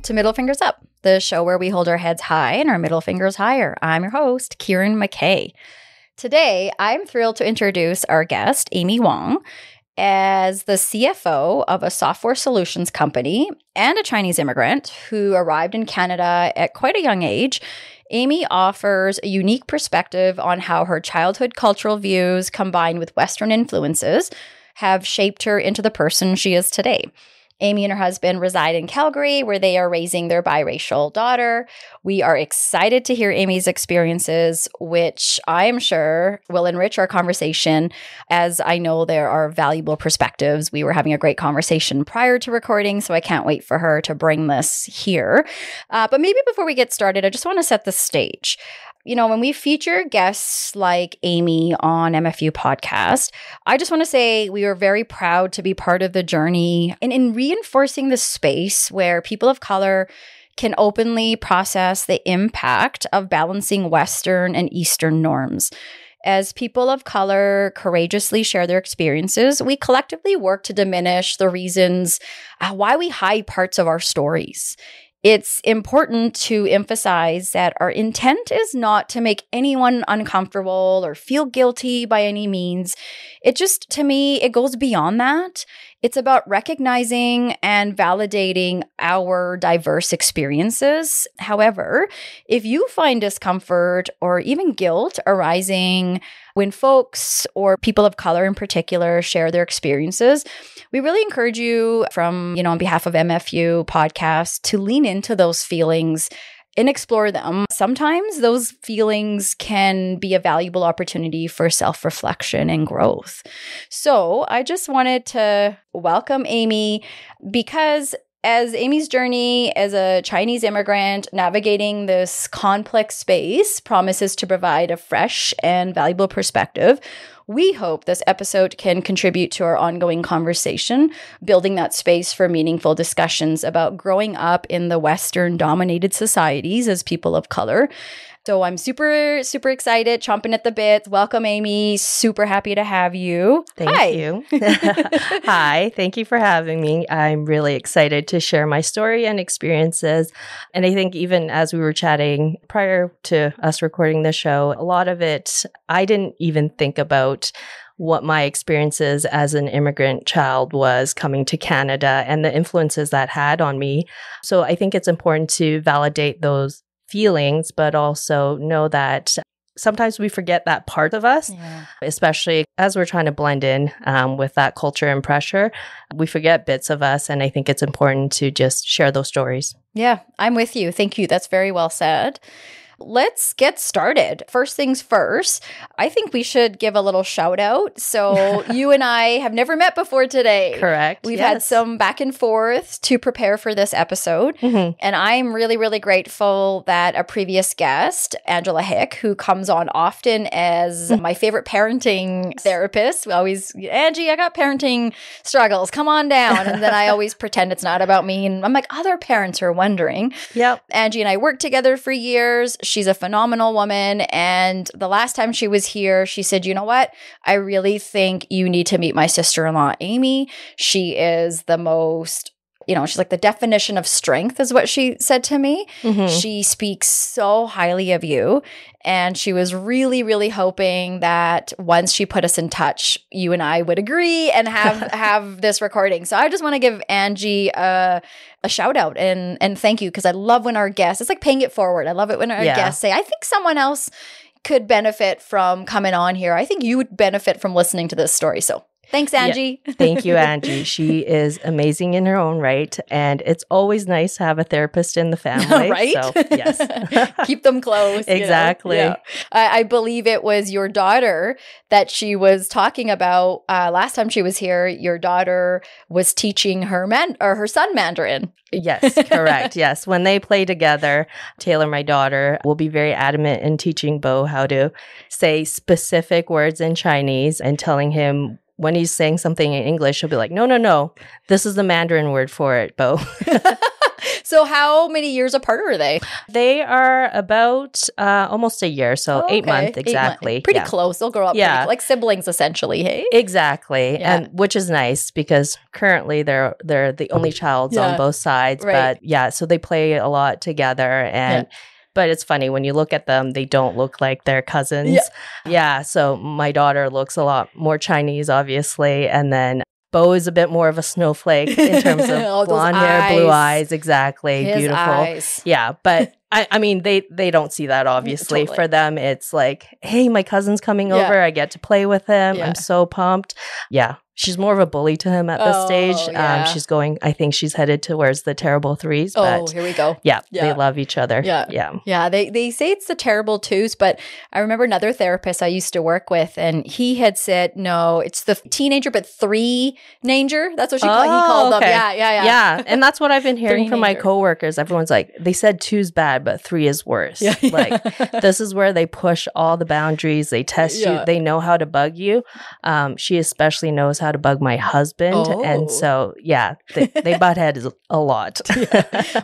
to Middle Fingers Up, the show where we hold our heads high and our middle fingers higher. I'm your host, Kieran McKay. Today, I'm thrilled to introduce our guest, Amy Wang, as the CFO of a software solutions company and a Chinese immigrant who arrived in Canada at quite a young age. Amy offers a unique perspective on how her childhood cultural views combined with Western influences have shaped her into the person she is today. Amy and her husband reside in Calgary, where they are raising their biracial daughter. We are excited to hear Amy's experiences, which I am sure will enrich our conversation, as I know there are valuable perspectives. We were having a great conversation prior to recording, so I can't wait for her to bring this here. But maybe before we get started, I just want to set the stage. You know, when we feature guests like Amy on MFU podcast, I just want to say we are very proud to be part of the journey and in reinforcing the space where people of color can openly process the impact of balancing Western and Eastern norms. As people of color courageously share their experiences, we collectively work to diminish the reasons why we hide parts of our stories. It's important to emphasize that our intent is not to make anyone uncomfortable or feel guilty by any means. It just, to me, it goes beyond that. It's about recognizing and validating our diverse experiences. However, if you find discomfort or even guilt arising when folks or people of color in particular share their experiences, we really encourage you on behalf of MFU podcast to lean into those feelings and explore them. Sometimes those feelings can be a valuable opportunity for self-reflection and growth. So I just wanted to welcome Amy because as Amy's journey as a Chinese immigrant navigating this complex space promises to provide a fresh and valuable perspective, we hope this episode can contribute to our ongoing conversation, building that space for meaningful discussions about growing up in the Western-dominated societies as people of color. So I'm super, super excited, chomping at the bit. Welcome, Amy. Super happy to have you. Thank you. Hi. Thank you for having me. I'm really excited to share my story and experiences. And I think even as we were chatting prior to us recording the show, a lot of it, I didn't even think about what my experiences as an immigrant child was coming to Canada and the influences that had on me. So I think it's important to validate those feelings, but also know that sometimes we forget that part of us, especially as we're trying to blend in with that culture and pressure. We forget bits of us, and I think it's important to just share those stories. Yeah, I'm with you. Thank you. That's very well said. Let's get started. First things first, I think we should give a little shout out. So you and I have never met before today. Correct. We've had some back and forth to prepare for this episode. Mm-hmm. And I'm really, really grateful that a previous guest, Angela Hick, who comes on often as my favorite parenting therapist, we always, Angie, I got parenting struggles. Come on down. And then I always pretend it's not about me. And I'm like, other parents are wondering. Yep. Angie and I worked together for years. She's a phenomenal woman. And the last time she was here, she said, you know what? I really think you need to meet my sister-in-law, Amy. She is the most, she's like the definition of strength is what she said to me. Mm-hmm. She speaks so highly of you. And she was really, really hoping that once she put us in touch, you and I would agree and have this recording. So I just want to give Angie a shout out and thank you, because I love when our guests, it's like paying it forward. I love it when our guests say, I think someone else could benefit from coming on here. I think you would benefit from listening to this story. So thanks, Angie. Yeah. Thank you, Angie. She is amazing in her own right. And it's always nice to have a therapist in the family. Right? So, yes. Keep them close. Exactly. Yeah. I believe it was your daughter that she was talking about last time she was here. Your daughter was teaching her son Mandarin. Yes, correct. Yes. When they play together, Taylor, my daughter, will be very adamant in teaching Bo how to say specific words in Chinese and telling him when he's saying something in English, she'll be like, no, this is the Mandarin word for it, Bo. So how many years apart are they? They are about almost a year, so 8 months exactly. Pretty close. They'll grow up like siblings essentially, hey? Exactly. Yeah. And which is nice because currently they're the only child on both sides. Right. But so they play a lot together and but it's funny when you look at them, they don't look like their cousins. Yeah. So my daughter looks a lot more Chinese, obviously. And then Bo is a bit more of a snowflake in terms of blonde hair, blue eyes. Exactly. His beautiful. Eyes. Yeah. But I mean, they don't see that, obviously. Totally. For them, it's like, hey, my cousin's coming over. I get to play with him. Yeah. I'm so pumped. Yeah. She's more of a bully to him at this stage. She's going, I think she's headed towards the terrible threes. But here we go. Yeah, they love each other. Yeah. They say it's the terrible twos, but I remember another therapist I used to work with, and he had said, no, it's the teenager, but three-nanger. That's what he called them. Yeah. And that's what I've been hearing from my coworkers. Everyone's like, they said two's bad, but three is worse. Like, this is where they push all the boundaries. They test you. They know how to bug you. She especially knows how to bug my husband. And so, they butt heads a lot.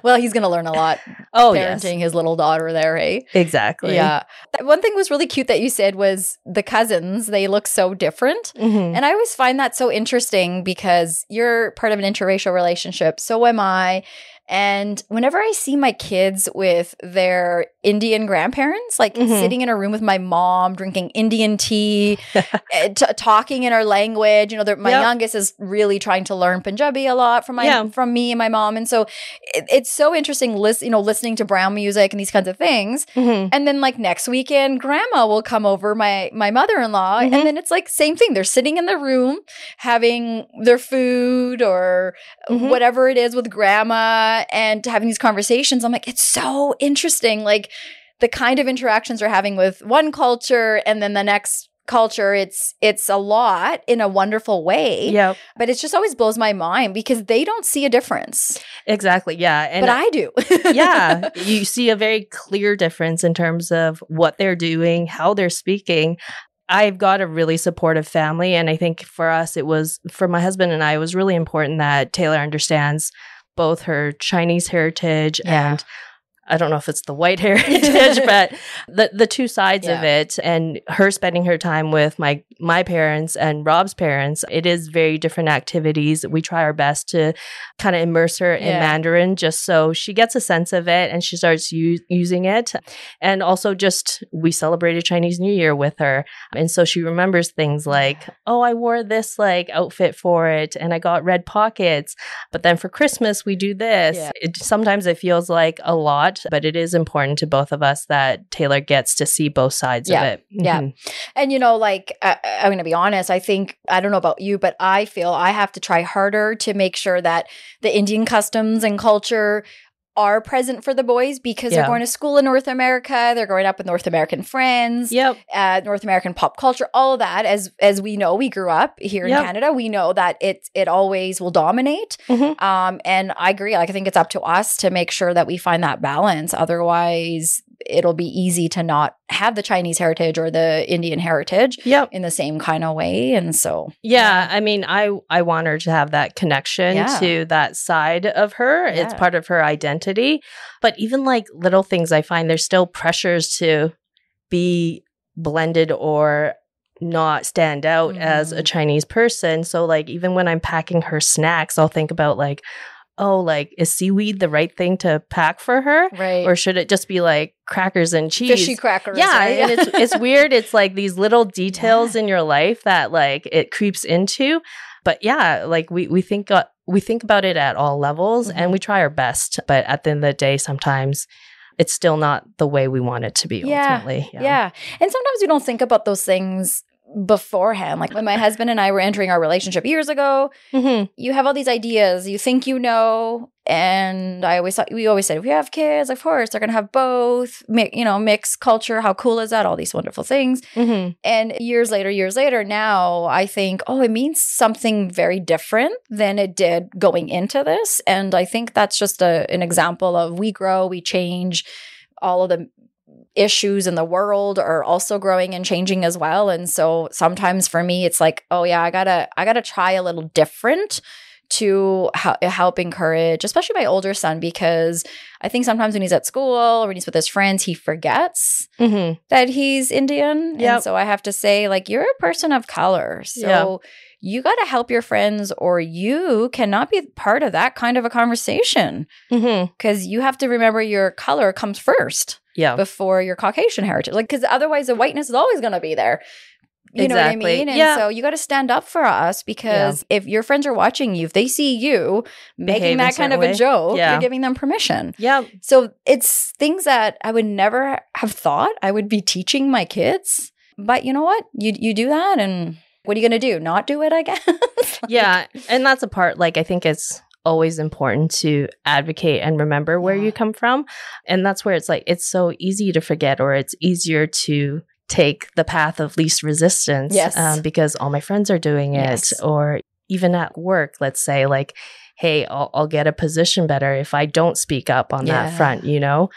Well, he's going to learn a lot parenting his little daughter there, eh? Exactly. Yeah. One thing was really cute that you said was the cousins, they look so different. Mm-hmm. And I always find that so interesting because you're part of an interracial relationship. So am I. And whenever I see my kids with their Indian grandparents, like sitting in a room with my mom, drinking Indian tea, talking in our language, my youngest is really trying to learn Punjabi a lot from me and my mom. And so it's so interesting, listening to brown music and these kinds of things. Mm-hmm. And then like next weekend, grandma will come over, my mother-in-law. Mm-hmm. And then it's like same thing. They're sitting in the room having their food or whatever it is with grandma. And having these conversations, I'm like, it's so interesting. Like the kind of interactions we're having with one culture and then the next culture, it's a lot in a wonderful way. Yeah. But it just always blows my mind because they don't see a difference. Exactly. Yeah. But I do. Yeah. You see a very clear difference in terms of what they're doing, how they're speaking. I've got a really supportive family. And I think for us, for my husband and I, it was really important that Taylor understands both her Chinese heritage and I don't know if it's the white heritage, but the two sides of it, and her spending her time with my parents and Rob's parents. It is very different activities. We try our best to kind of immerse her in Mandarin just so she gets a sense of it and she starts using it. And also we celebrated Chinese New Year with her. And so she remembers things like, oh, I wore this like outfit for it and I got red pockets. But then for Christmas, we do this. Yeah. Sometimes it feels like a lot, but it is important to both of us that Taylor gets to see both sides of it. Mm-hmm. Yeah. And, I'm going to be honest, I don't know about you, but I feel I have to try harder to make sure that the Indian customs and culture are present for the boys because they're going to school in North America. They're growing up with North American friends, North American pop culture, all of that. As we know, we grew up here in Canada. We know that it always will dominate. Mm-hmm. And I agree. Like, I think it's up to us to make sure that we find that balance. Otherwise, it'll be easy to not have the Chinese heritage or the Indian heritage in the same kind of way. And so, I mean, I want her to have that connection to that side of her. Yeah. It's part of her identity. But even like little things, I find there's still pressures to be blended or not stand out as a Chinese person. So like even when I'm packing her snacks, I'll think about like, oh, like, is seaweed the right thing to pack for her? Right. Or should it just be like crackers and cheese? Fishy crackers. Yeah. Right? And it's weird. It's like these little details in your life that like it creeps into. But like we think about it at all levels and we try our best. But at the end of the day, sometimes it's still not the way we want it to be ultimately. Yeah. And sometimes we don't think about those things beforehand. Like when my husband and I were entering our relationship years ago, you have all these ideas, you think and we always said, if we have kids, of course, they're going to have both, mixed culture. How cool is that? All these wonderful things. Mm-hmm. And years later, now I think, it means something very different than it did going into this. And I think that's just an example of we grow, we change. All of the issues in the world are also growing and changing as well. And so sometimes for me, it's like, I gotta try a little different to help encourage, especially my older son, because I think sometimes when he's at school or when he's with his friends, he forgets that he's Indian. Yep. And so I have to say, like, you're a person of color. So you got to help your friends, or you cannot be part of that kind of a conversation, because you have to remember your color comes first before your Caucasian heritage. Like, because otherwise the whiteness is always going to be there. You know what I mean? And so you got to stand up for us, because if your friends are watching you, if they see you making that kind of a joke, you're giving them permission. So it's things that I would never have thought I would be teaching my kids. But you know what? You do that, and what are you going to do? Not do it, I guess? And that's a part, like, I think it's always important to advocate and remember where you come from. And that's where it's like, it's so easy to forget, or it's easier to take the path of least resistance because all my friends are doing it. Or even at work, let's say, like, hey, I'll get a position better if I don't speak up on that front, you know?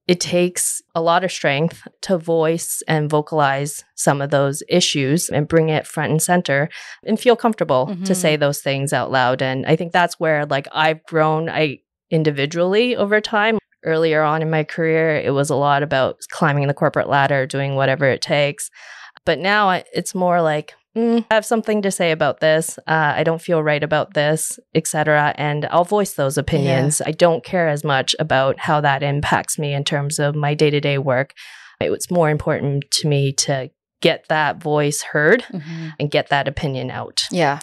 It takes a lot of strength to voice and vocalize some of those issues and bring it front and center and feel comfortable to say those things out loud. And I think that's where, like, I've grown individually over time. Earlier on in my career, it was a lot about climbing the corporate ladder, doing whatever it takes. But now it's more like, I have something to say about this. I don't feel right about this, etc. And I'll voice those opinions. I don't care as much about how that impacts me in terms of my day-to-day work. It's more important to me to get that voice heard and get that opinion out. Yeah.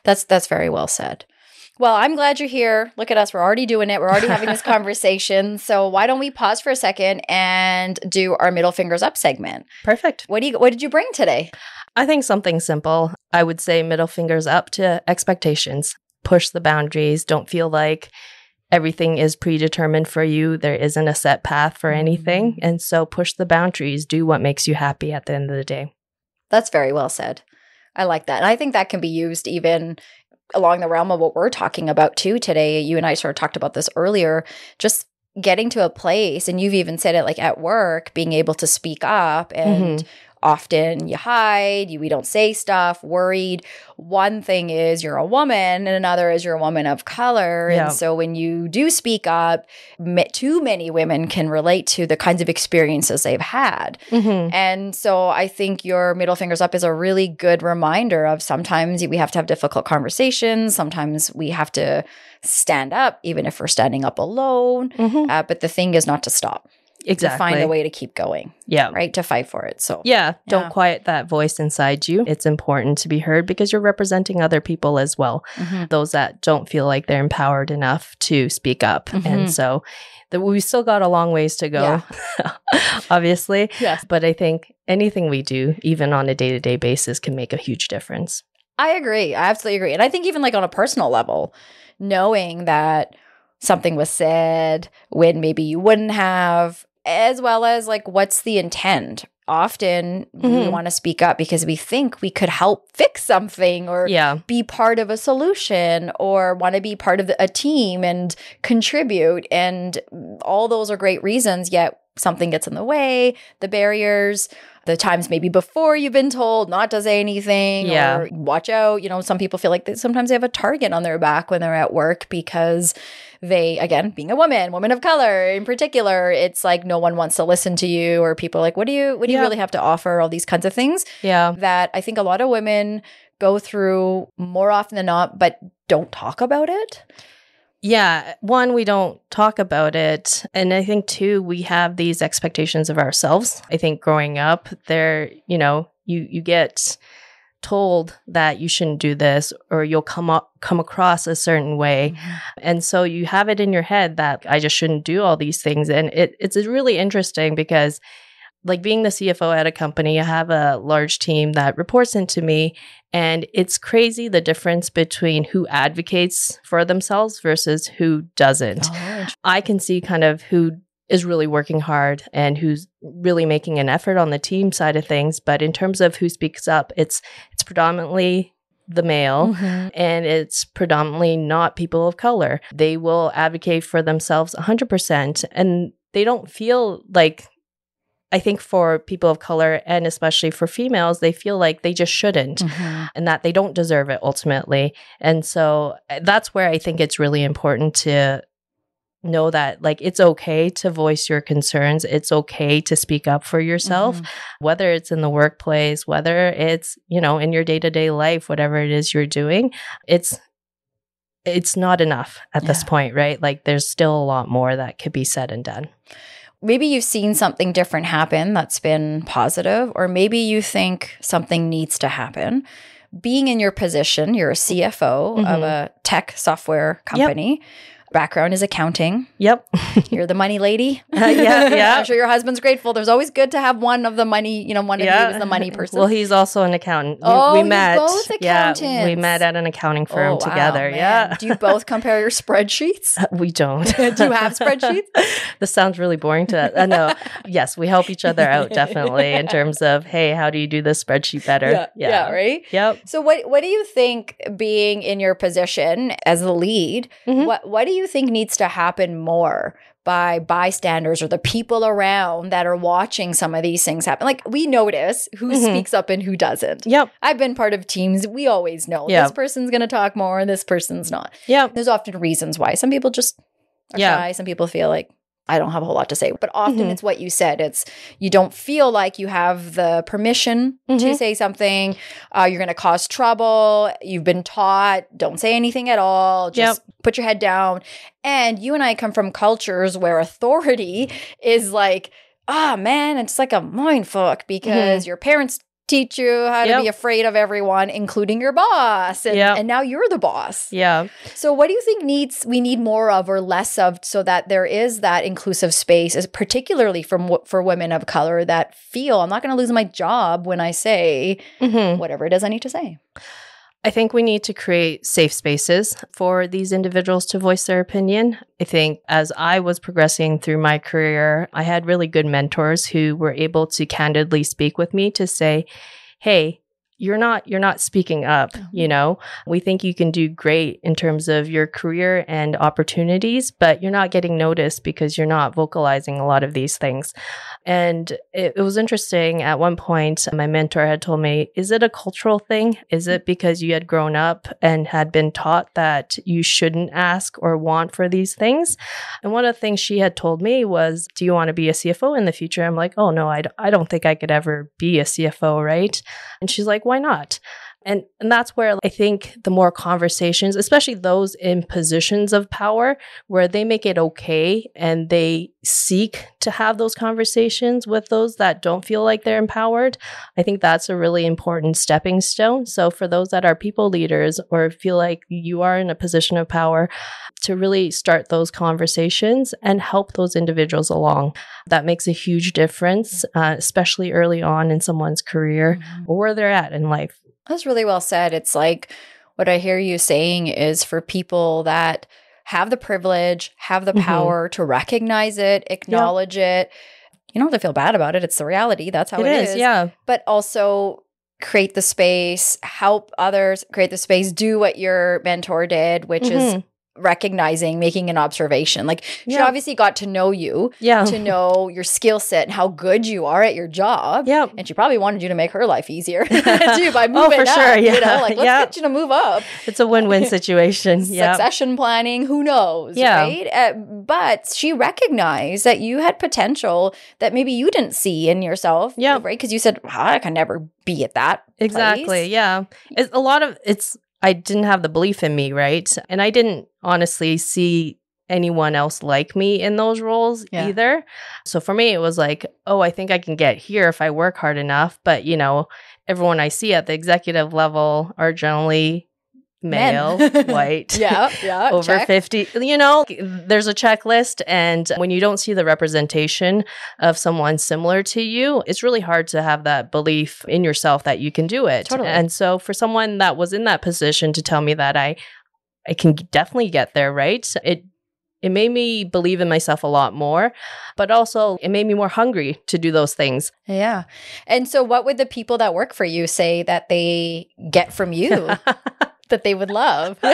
That's very well said. Well, I'm glad you're here. Look at us. We're already doing it. We're already having this conversation. So why don't we pause for a second and do our middle fingers up segment? Perfect. What did you bring today? I think something simple. I would say middle fingers up to expectations. Push the boundaries. Don't feel like everything is predetermined for you. There isn't a set path for anything. And so push the boundaries. Do what makes you happy at the end of the day. That's very well said. I like that. And I think that can be used even along the realm of what we're talking about too today. You and I sort of talked about this earlier, just getting to a place, and you've even said it, like at work, being able to speak up. And often you hide, we don't say stuff, worried. One thing is you're a woman, and another is you're a woman of color. And so when you do speak up, too many women can relate to the kinds of experiences they've had. And so I think your middle fingers up is a really good reminder of sometimes we have to have difficult conversations. Sometimes we have to stand up, even if we're standing up alone. But the thing is not to stop. Exactly. To find a way to keep going. Right? To fight for it. So don't quiet that voice inside you. It's important to be heard because you're representing other people as well. Those that don't feel like they're empowered enough to speak up. And so we still got a long ways to go, obviously. But I think anything we do, even on a day-to-day basis, can make a huge difference. I agree. I absolutely agree. And I think even like on a personal level, knowing that something was said when maybe you wouldn't have, as well as like, what's the intent? Often we want to speak up because we think we could help fix something or be part of a solution or want to be part of a team and contribute. And all those are great reasons, yet something gets in the way, the barriers, the times maybe before you've been told not to say anything or watch out. You know, some people feel like sometimes they have a target on their back when they're at work because they, again, being a woman of color in particular, it's like no one wants to listen to you, or people are like, what do you really have to offer? All these kinds of things that I think a lot of women go through more often than not, but don't talk about it. Yeah. One, we don't talk about it. And I think two, we have these expectations of ourselves. I think growing up there, you know, you get told that you shouldn't do this or you'll come across a certain way. And so you have it in your head that I just shouldn't do all these things. And it's really interesting because like being the CFO at a company, I have a large team that reports into me. And it's crazy the difference between who advocates for themselves versus who doesn't. I can see kind of who is really working hard and who's really making an effort on the team side of things. But in terms of who speaks up, it's predominantly the male and it's predominantly not people of color. They will advocate for themselves 100% and they don't feel like I think for people of color and especially for females, they feel like they just shouldn't and that they don't deserve it ultimately. And so that's where I think it's really important to know that like it's okay to voice your concerns. It's okay to speak up for yourself, whether it's in the workplace, whether it's, you know, in your day-to-day life, whatever it is you're doing. It's not enough at this point, right? Like there's still a lot more that could be said and done. Maybe you've seen something different happen that's been positive, or maybe you think something needs to happen. Being in your position, you're a CFO of a tech software company. Background is accounting. You're the money lady. I'm sure your husband's grateful. There's always good to have one of the money, you know, one of you is the money person. Well, he's also an accountant. We met. Both accountants. Yeah, we met at an accounting firm together. Man. Do you both compare your spreadsheets? We don't. Do you have spreadsheets? This sounds really boring to no. Yes, we help each other out definitely in terms of, hey, how do you do this spreadsheet better? Yeah, right? Yep. So what do you think, being in your position as the lead, what do you think needs to happen more by bystanders or the people around that are watching some of these things happen? Like, we notice who speaks up and who doesn't. I've been part of teams. We always know this person's going to talk more and this person's not. There's often reasons why. Some people just are shy. Some people feel like, I don't have a whole lot to say. But often it's what you said. It's you don't feel like you have the permission to say something. You're going to cause trouble. You've been taught, don't say anything at all. Just put your head down. And you and I come from cultures where authority is like, man, it's like a mindfuck because your parents teach you how to be afraid of everyone, including your boss. And now you're the boss. So what do you think we need more of or less of so that there is that inclusive space, particularly for women of color that feel, I'm not going to lose my job when I say whatever it is I need to say? I think we need to create safe spaces for these individuals to voice their opinion. I think as I was progressing through my career, I had really good mentors who were able to candidly speak with me to say, hey, you're not speaking up, you know. We think you can do great in terms of your career and opportunities, but you're not getting noticed because you're not vocalizing a lot of these things. And it was interesting. At one point, my mentor had told me, is it a cultural thing? Is it because you had grown up and had been taught that you shouldn't ask or want for these things? And one of the things she had told me was, do you want to be a CFO in the future? I'm like, oh, no, I don't think I could ever be a CFO, right? And she's like, why not? And that's where I think the more conversations, especially those in positions of power, where they make it okay and they seek to have those conversations with those that don't feel like they're empowered, I think that's a really important stepping stone. So for those that are people leaders or feel like you are in a position of power, to really start those conversations and help those individuals along. That makes a huge difference, especially early on in someone's career or where they're at in life. That's really well said. It's like what I hear you saying is for people that have the privilege, have the power to recognize it, acknowledge it. You don't have to feel bad about it. It's the reality. That's how it is. Yeah. But also create the space, help others create the space, do what your mentor did, which is recognizing, making an observation. Like she obviously got to know you, to know your skill set and how good you are at your job. And she probably wanted you to make her life easier too by moving up. Sure. You know, like let's get you to move up. It's a win-win situation. Succession planning, who knows, right? But she recognized that you had potential that maybe you didn't see in yourself, right? Because you said, I can never be at that place. I didn't have the belief in me, right? And I didn't honestly see anyone else like me in those roles either. So for me, it was like, oh, I think I can get here if I work hard enough. But, you know, everyone I see at the executive level are generally male, white, over check. 50. You know, there's a checklist. And when you don't see the representation of someone similar to you, it's really hard to have that belief in yourself that you can do it. Totally. And so for someone that was in that position to tell me that I can definitely get there, right? It made me believe in myself a lot more, but also it made me more hungry to do those things. Yeah. And so what would the people that work for you say that they get from you? That they would love. You're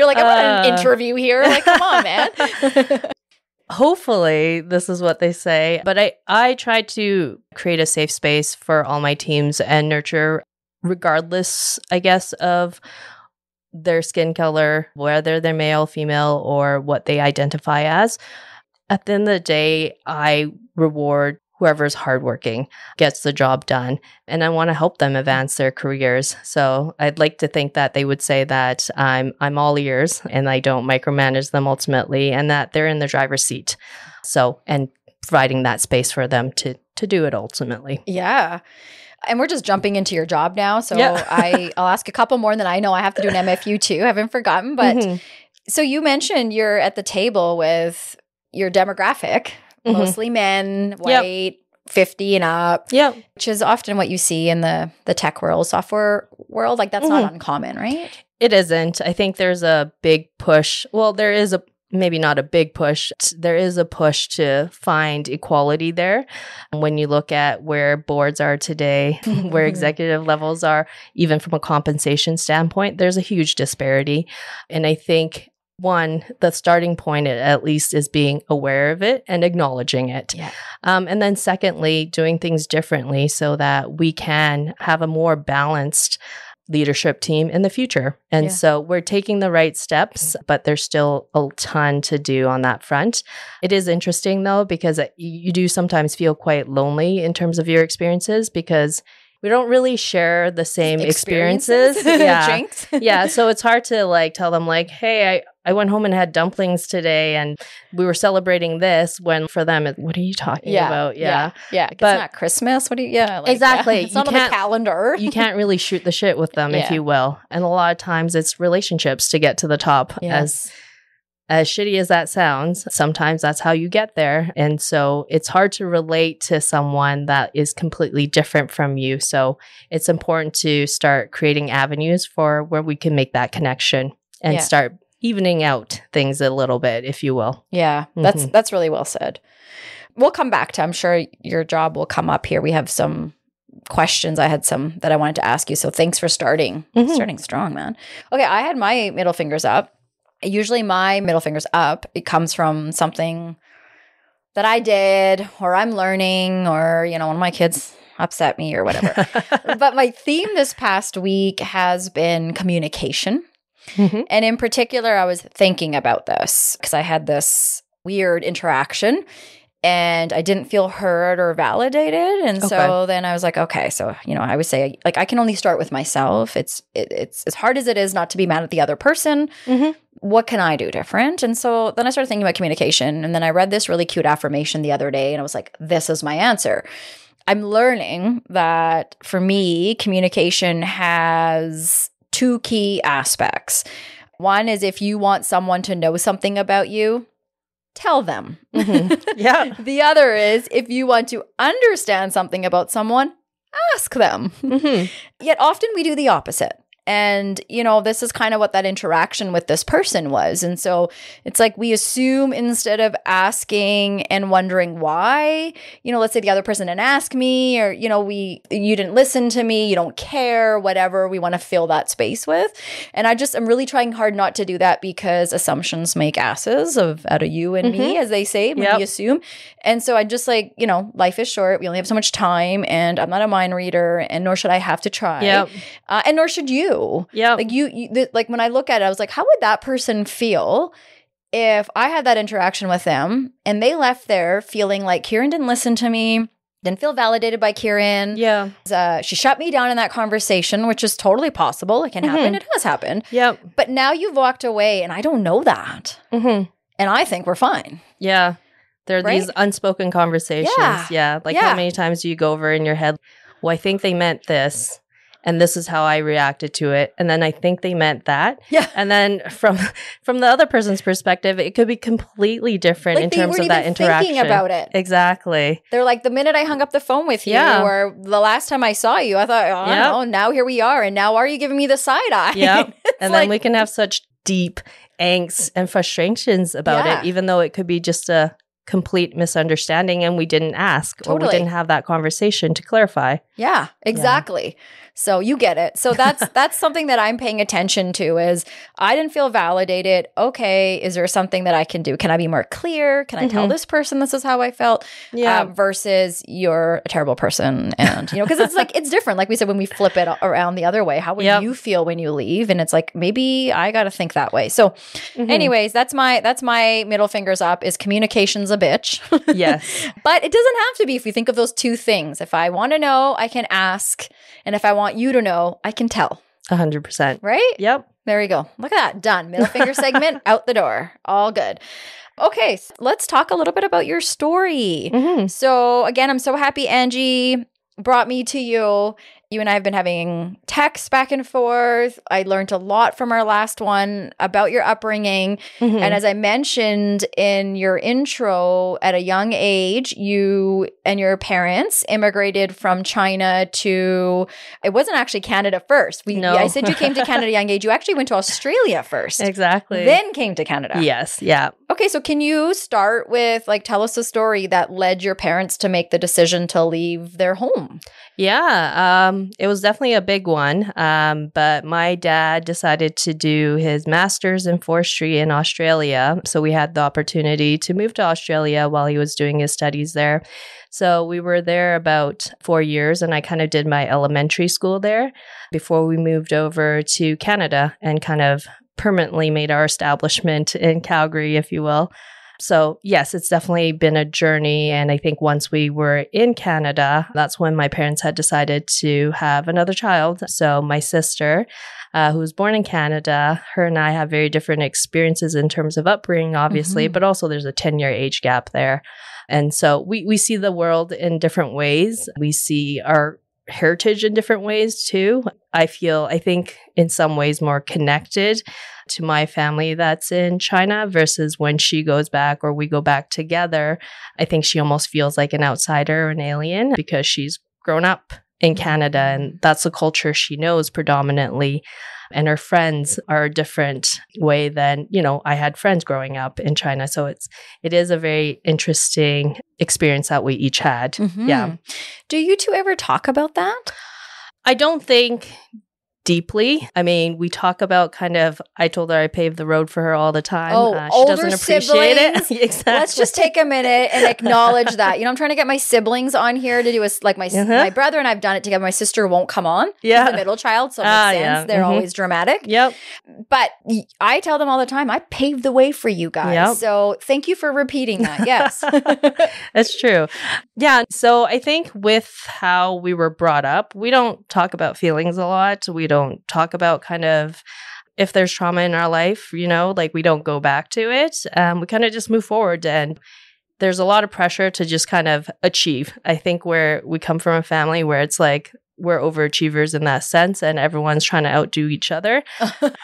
like, I want an interview here. Like, come on, man. Hopefully, this is what they say. But I try to create a safe space for all my teams and nurture, regardless, I guess, of their skin color, whether they're male, female, or what they identify as. At the end of the day, I reward whoever's hardworking, gets the job done, and I want to help them advance their careers. So I'd like to think that they would say that I'm all ears and I don't micromanage them ultimately, and that they're in the driver's seat. So, and providing that space for them to do it ultimately. Yeah. And we're just jumping into your job now. So Yeah. I'll ask a couple more, and then I know I have to do an MFU too. I haven't forgotten. But so you mentioned you're at the table with your demographic, mostly men, white, 50 and up, which is often what you see in the tech world, software world. Like that's not uncommon, right? It isn't. I think there's a big push. Well, there is maybe not a big push. There is a push to find equality there. When you look at where boards are today, where executive levels are, even from a compensation standpoint, there's a huge disparity. And I think one, the starting point at least is being aware of it and acknowledging it. Yeah. And then secondly, doing things differently so that we can have a more balanced leadership team in the future. And so we're taking the right steps, but there's still a ton to do on that front. It is interesting though, because you do sometimes feel quite lonely in terms of your experiences because we don't really share the same experiences. Yeah. So it's hard to like tell them like, hey, I went home and had dumplings today and we were celebrating this, when for them, what are you talking about? Yeah. It's not Christmas. What do you, exactly. It's not on the calendar. You can't really shoot the shit with them, if you will. And a lot of times it's relationships to get to the top. As shitty as that sounds, sometimes that's how you get there. And so it's hard to relate to someone that is completely different from you. So it's important to start creating avenues for where we can make that connection and start evening out things a little bit, if you will. Yeah, that's really well said. We'll come back to, I'm sure your job will come up here. We have some questions. I had some that I wanted to ask you. So thanks for starting strong, man. Okay, I had my middle fingers up. Usually my middle finger's up. It comes from something that I did or I'm learning or, one of my kids upset me or whatever. But my theme this past week has been communication. And in particular, I was thinking about this because I had this weird interaction and I didn't feel heard or validated. And so then I was like, okay, so, I would say like I can only start with myself. It's as hard as it is not to be mad at the other person. What can I do different? And so then I started thinking about communication. And then I read this really cute affirmation the other day and I was like, this is my answer. I'm learning that for me, communication has two key aspects. One is if you want someone to know something about you, tell them. The other is if you want to understand something about someone, ask them. Yet often we do the opposite. And, this is kind of what that interaction with this person was. And so it's like we assume instead of asking and wondering why, let's say the other person didn't ask me or, you didn't listen to me, you don't care, whatever we want to fill that space with. And I'm really trying hard not to do that because assumptions make asses out of you and me, as they say, when we assume. And so I just like, life is short. We only have so much time and I'm not a mind reader and nor should I have to try. And nor should you. Yeah. Like like when I look at it, I was like, how would that person feel if I had that interaction with them and they left there feeling like Kieran didn't listen to me, didn't feel validated by Kieran. She shut me down in that conversation, which is totally possible. It can happen. It has happened. But now you've walked away and I don't know that. And I think we're fine. There are these unspoken conversations. How many times do you go over in your head, well, I think they meant this. And this is how I reacted to it. And then I think they meant that. And then from the other person's perspective, it could be completely different in terms of that interaction. Thinking about it. Exactly. They're like, the minute I hung up the phone with you or the last time I saw you, I thought, now here we are. And now are you giving me the side eye? And then we can have such deep angst and frustrations about it, even though it could be just a complete misunderstanding and we didn't ask or we didn't have that conversation to clarify. Yeah, exactly. So you get it. So that's something that I'm paying attention to is I didn't feel validated. Okay, is there something that I can do? Can I be more clear? Can I tell this person this is how I felt? Versus you're a terrible person. And, because it's like, it's different. Like we said, when we flip it around the other way, how would you feel when you leave? And it's like, maybe I got to think that way. So anyways, that's my middle fingers up is communication's a bitch. Yes. But it doesn't have to be if we think of those two things. If I want to know, I can ask. And if I want you to know, I can tell. 100%. Right? Yep. There we go. Look at that. Done. Middle finger segment out the door. All good. Okay. So let's talk a little bit about your story. So again, I'm so happy Angie brought me to you. You and I have been having texts back and forth. I learned a lot from our last one about your upbringing. And as I mentioned in your intro, at a young age, you and your parents immigrated from China to, it wasn't actually Canada first. I said you came to Canada at a young age. You actually went to Australia first. Exactly. Then came to Canada. Yes. Yeah. Okay. So can you start with tell us a story that led your parents to make the decision to leave their home? Yeah, it was definitely a big one. But my dad decided to do his master's in forestry in Australia. So we had the opportunity to move to Australia while he was doing his studies there. So we were there about 4 years, and I kind of did my elementary school there before we moved over to Canada and kind of permanently made our establishment in Calgary, if you will. So yes, it's definitely been a journey. And I think once we were in Canada, that's when my parents had decided to have another child. So my sister, who was born in Canada, her and I have very different experiences in terms of upbringing, obviously, but also there's a 10-year age gap there. And so we see the world in different ways. We see our heritage in different ways too. I think in some ways more connected to my family that's in China versus when she goes back or we go back together. I think she almost feels like an outsider or an alien because she's grown up in Canada and that's the culture she knows predominantly. And her friends are a different way than, I had friends growing up in China. So it is a very interesting experience that we each had. Yeah. Do you two ever talk about that? I don't think deeply. I mean, we talk about I told her I paved the road for her all the time. She older doesn't appreciate siblings. it. Exactly. Let's just take a minute and acknowledge that. I'm trying to get my siblings on here to do my brother and I've done it together. My sister won't come on. Yeah. She's the middle child, so it makes sense. They're always dramatic. Yep. But I tell them all the time, I paved the way for you guys. Yep. So thank you for repeating that. Yes. That's true. Yeah. So I think with how we were brought up, we don't talk about feelings a lot. We don't talk about if there's trauma in our life, we don't go back to it. We kind of just move forward. And there's a lot of pressure to just kind of achieve. I think where we come from a family where it's like, we're overachievers in that sense and everyone's trying to outdo each other.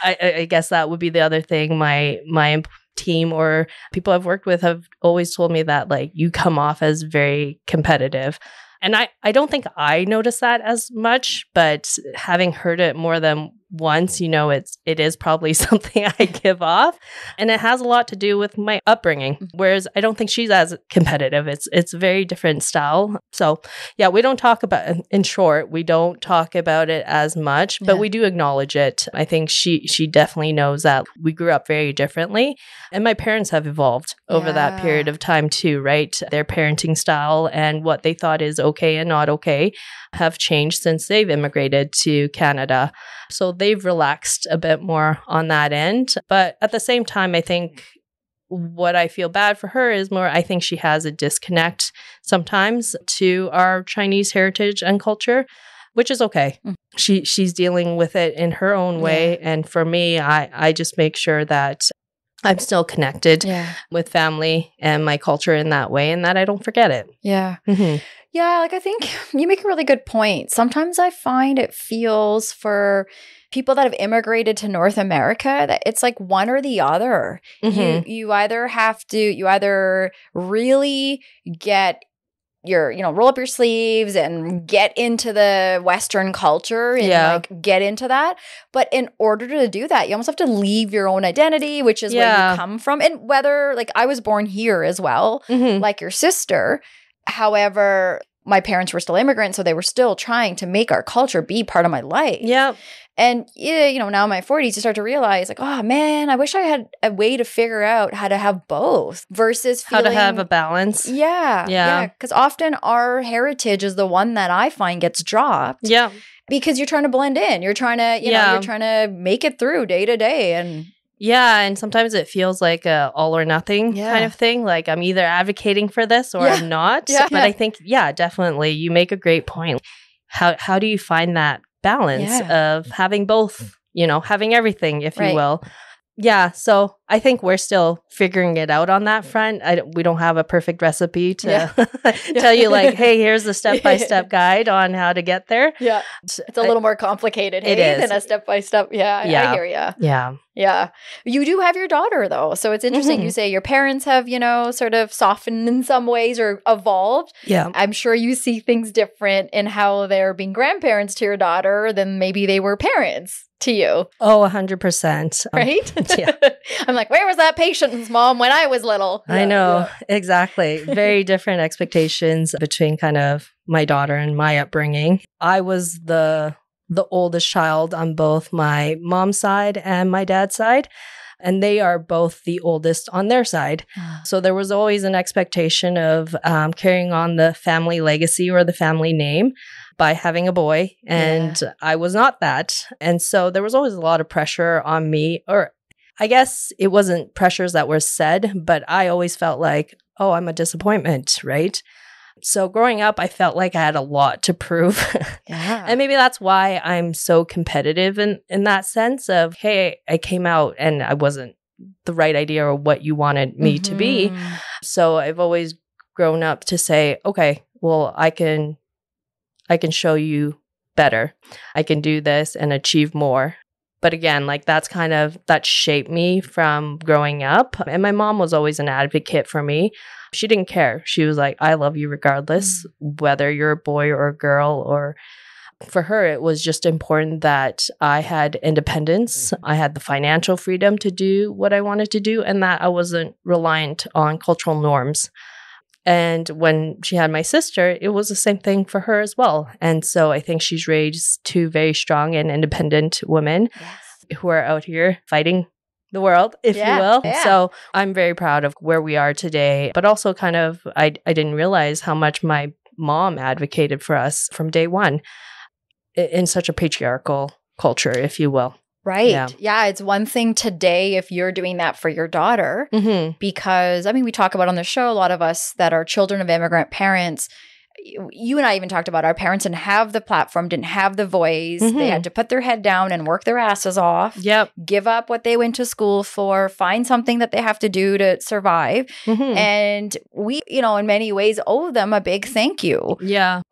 I guess that would be the other thing. My team or people I've worked with have always told me that you come off as very competitive. And I don't think I notice that as much, but having heard it more than once, it is probably something I give off. And it has a lot to do with my upbringing, whereas I don't think she's as competitive. It's a very different style. So yeah, we don't talk about, in short, we don't talk about it as much, but we do acknowledge it. I think she definitely knows that we grew up very differently. And my parents have evolved over that period of time too, right? Their parenting style and what they thought is okay and not okay have changed since they've immigrated to Canada. So they've relaxed a bit more on that end. But at the same time, I think what I feel bad for her is more, I think she has a disconnect sometimes to our Chinese heritage and culture, which is okay. She's dealing with it in her own way. And for me, I just make sure that I'm still connected with family and my culture in that way and that I don't forget it. Yeah. Yeah, I think you make a really good point. Sometimes I find it feels for people that have immigrated to North America that it's like one or the other. You either really get roll up your sleeves and get into the Western culture and get into that. But in order to do that, you almost have to leave your own identity, which is where you come from. And whether I was born here as well, like your sister. However, my parents were still immigrants, so they were still trying to make our culture be part of my life. Yeah. And, you know, now in my 40s, you start to realize like, oh man, I wish I had a way to figure out how to have both versus feeling— How to have a balance. Yeah. Yeah. Because often our heritage is the one that I find gets dropped. Yeah. Because you're trying to blend in. You're trying to, you know, you're trying to make it through day to day. And yeah, and sometimes it feels like a all or nothing kind of thing. Like I'm either advocating for this or I'm not. But I think, definitely, you make a great point. How do you find that balance of having both, you know, having everything, if you will? Yeah, so I think we're still figuring it out on that front. We don't have a perfect recipe to tell you like, hey, here's the step-by-step guide on how to get there. Yeah, it's a little more complicated than a step-by-step. Yeah, I hear you. Yeah. Yeah. You do have your daughter, though. So it's interesting. You say your parents have, you know, sort of softened in some ways or evolved. Yeah. I'm sure you see things different in how they're being grandparents to your daughter than maybe they were parents to you. Oh, 100%. Right? Yeah. I'm like, where was that patience, Mom, when I was little? I know. Exactly. Very different expectations between kind of my daughter and my upbringing. I was the oldest child on both my mom's side and my dad's side. And they are both the oldest on their side. So there was always an expectation of carrying on the family legacy or the family name by having a boy. And I was not that. And so there was always a lot of pressure on me, or I guess it wasn't pressures that were said, but I always felt like, oh, I'm a disappointment, right? So growing up, I felt like I had a lot to prove. And maybe that's why I'm so competitive in that sense of, hey, I came out and I wasn't the right idea or what you wanted me to be. So I've always grown up to say, okay, well, I can show you better. I can do this and achieve more. But again, like that shaped me from growing up. And my mom was always an advocate for me. She didn't care. She was like, I love you regardless, whether you're a boy or a girl. Or for her, it was just important that I had independence. I had the financial freedom to do what I wanted to do and that I wasn't reliant on cultural norms. And when she had my sister, it was the same thing for her as well. And so I think she's raised two very strong and independent women who are out here fighting the world, if you will. So I'm very proud of where we are today. But also kind of, I didn't realize how much my mom advocated for us from day one in such a patriarchal culture, if you will. Right. Yeah. It's one thing today if you're doing that for your daughter, because, I mean, we talk about on the show, a lot of us that are children of immigrant parents, you and I even talked about our parents didn't have the platform, didn't have the voice. They had to put their head down and work their asses off. Give up what they went to school for, find something that they have to do to survive. And we, you know, in many ways owe them a big thank you.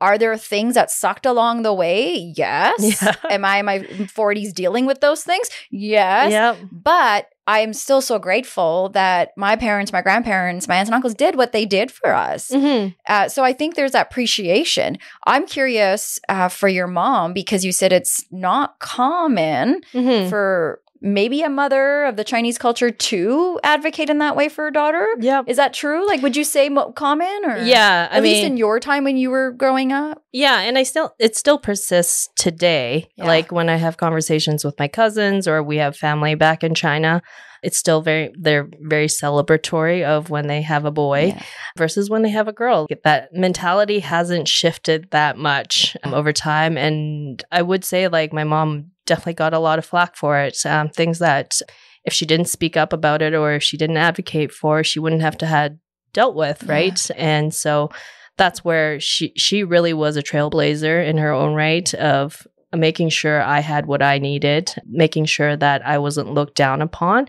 Are there things that sucked along the way? Yes. Am I in my 40s dealing with those things? Yes. But I am still so grateful that my parents, my grandparents, my aunts and uncles did what they did for us. So I think there's that appreciation. I'm curious for your mom, because you said it's not common for maybe a mother of the Chinese culture to advocate in that way for her daughter. Is that true? Like, would you say common? Or at least in your time when you were growing up? And it still persists today. Like when I have conversations with my cousins or we have family back in China, it's still they're very celebratory of when they have a boy versus when they have a girl. That mentality hasn't shifted that much over time. And I would say like my mom definitely got a lot of flack for it. Things that if she didn't speak up about it or if she didn't advocate for, she wouldn't have to had dealt with, right? And so that's where she really was a trailblazer in her own right of making sure I had what I needed, making sure that I wasn't looked down upon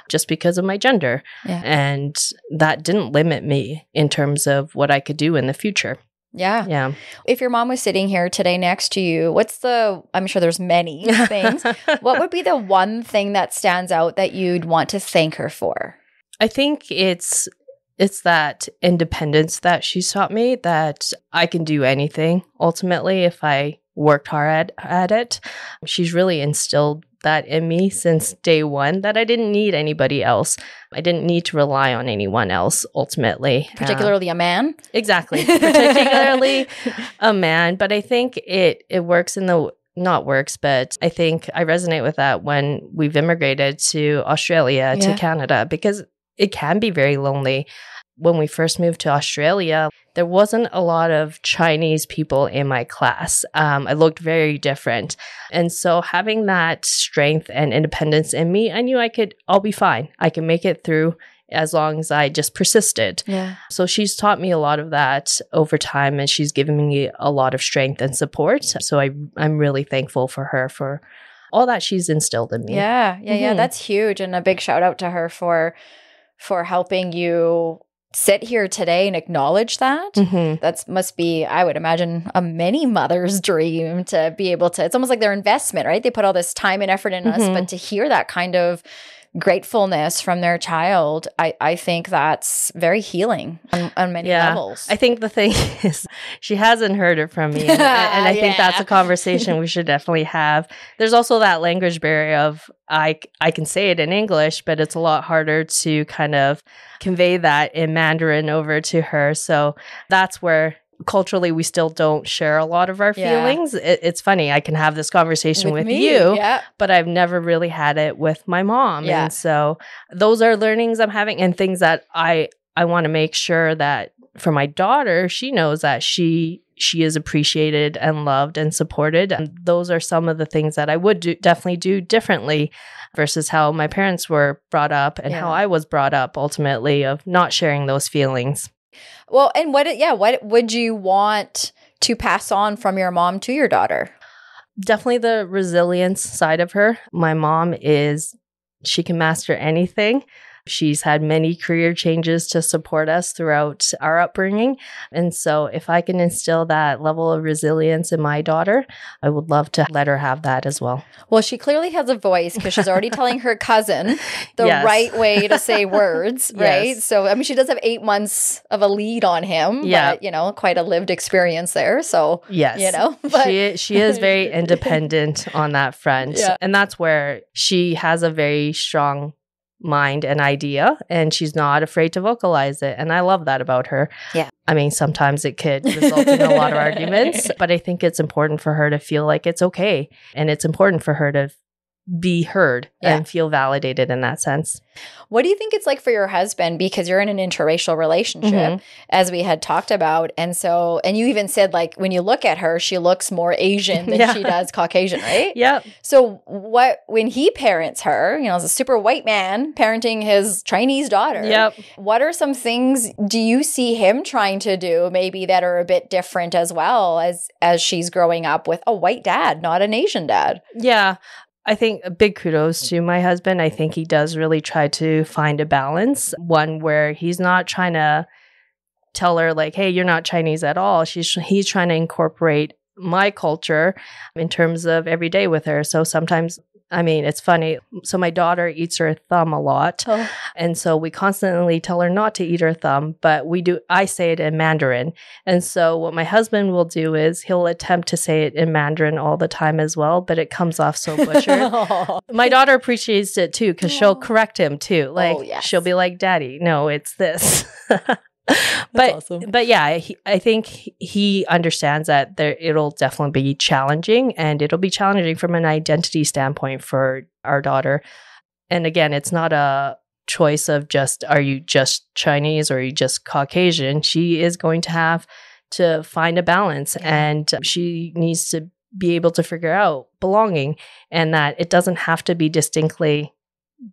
just because of my gender. And that didn't limit me in terms of what I could do in the future. If your mom was sitting here today next to you, I'm sure there's many things. What would be the one thing that stands out that you'd want to thank her for? I think it's that independence that she's taught me, that I can do anything ultimately if I worked hard at it. She's really instilled that in me since day one, that I didn't need anybody else. I didn't need to rely on anyone else ultimately. Particularly a man? Exactly. Particularly a man. But I think it works in the, not works, but I think I resonate with that when we've immigrated to Australia, to Canada, because it can be very lonely. When we first moved to Australia, there wasn't a lot of Chinese people in my class. I looked very different. And so having that strength and independence in me, I knew I'll be fine. I can make it through as long as I just persisted. Yeah. So she's taught me a lot of that over time, and she's given me a lot of strength and support. So I'm really thankful for her for all that she's instilled in me. Yeah. That's huge. And a big shout out to her for helping you sit here today and acknowledge that. That must be, I would imagine, a many mother's dream to be able to, it's almost like their investment, right? They put all this time and effort in us, but to hear that kind of gratefulness from their child, I think that's very healing on many levels. I think the thing is, she hasn't heard it from me. And I think that's a conversation we should definitely have. There's also that language barrier of, I can say it in English, but it's a lot harder to kind of convey that in Mandarin over to her. So that's where culturally we still don't share a lot of our feelings. It's funny, I can have this conversation with you, but I've never really had it with my mom. And so those are learnings I'm having, and things that I want to make sure that for my daughter, she knows that she is appreciated and loved and supported. And those are some of the things that I would definitely do differently versus how my parents were brought up and how I was brought up ultimately, of not sharing those feelings. Well, and what would you want to pass on from your mom to your daughter? Definitely the resilience side of her. My mom she can master anything. She's had many career changes to support us throughout our upbringing. And so if I can instill that level of resilience in my daughter, I would love to let her have that as well. Well, she clearly has a voice because she's already telling her cousin the right way to say words, right? Yes. So, I mean, she does have 8 months of a lead on him, but, quite a lived experience there. So, but she is very independent on that front. Yeah. And that's where she has a very strong mind and idea, and she's not afraid to vocalize it. And I love that about her. Yeah. I mean, sometimes it could result in a lot of arguments, but I think it's important for her to feel like it's okay. And it's important for her to be heard and feel validated in that sense. What do you think it's like for your husband? Because you're in an interracial relationship, as we had talked about. And you even said, like, when you look at her, she looks more Asian than she does Caucasian, right? Yeah. So when he parents her, as a super white man parenting his Chinese daughter, what are some things do you see him trying to do maybe that are a bit different as well as she's growing up with a white dad, not an Asian dad? Yeah. I think a big kudos to my husband. I think he does really try to find a balance, one where he's not trying to tell her like, hey, you're not Chinese at all. He's trying to incorporate my culture in terms of every day with her. So sometimes, I mean, it's funny. So my daughter eats her thumb a lot. Oh. And so we constantly tell her not to eat her thumb, but I say it in Mandarin. And so what my husband will do is he'll attempt to say it in Mandarin all the time as well, but it comes off so butchered. My daughter appreciates it too, because she'll correct him too. Like, she'll be like, Daddy, no, it's this. But yeah, I think he understands that it'll definitely be challenging, and it'll be challenging from an identity standpoint for our daughter. And again, it's not a choice of are you just Chinese or are you just Caucasian? She is going to have to find a balance, and she needs to be able to figure out belonging, and that it doesn't have to be distinctly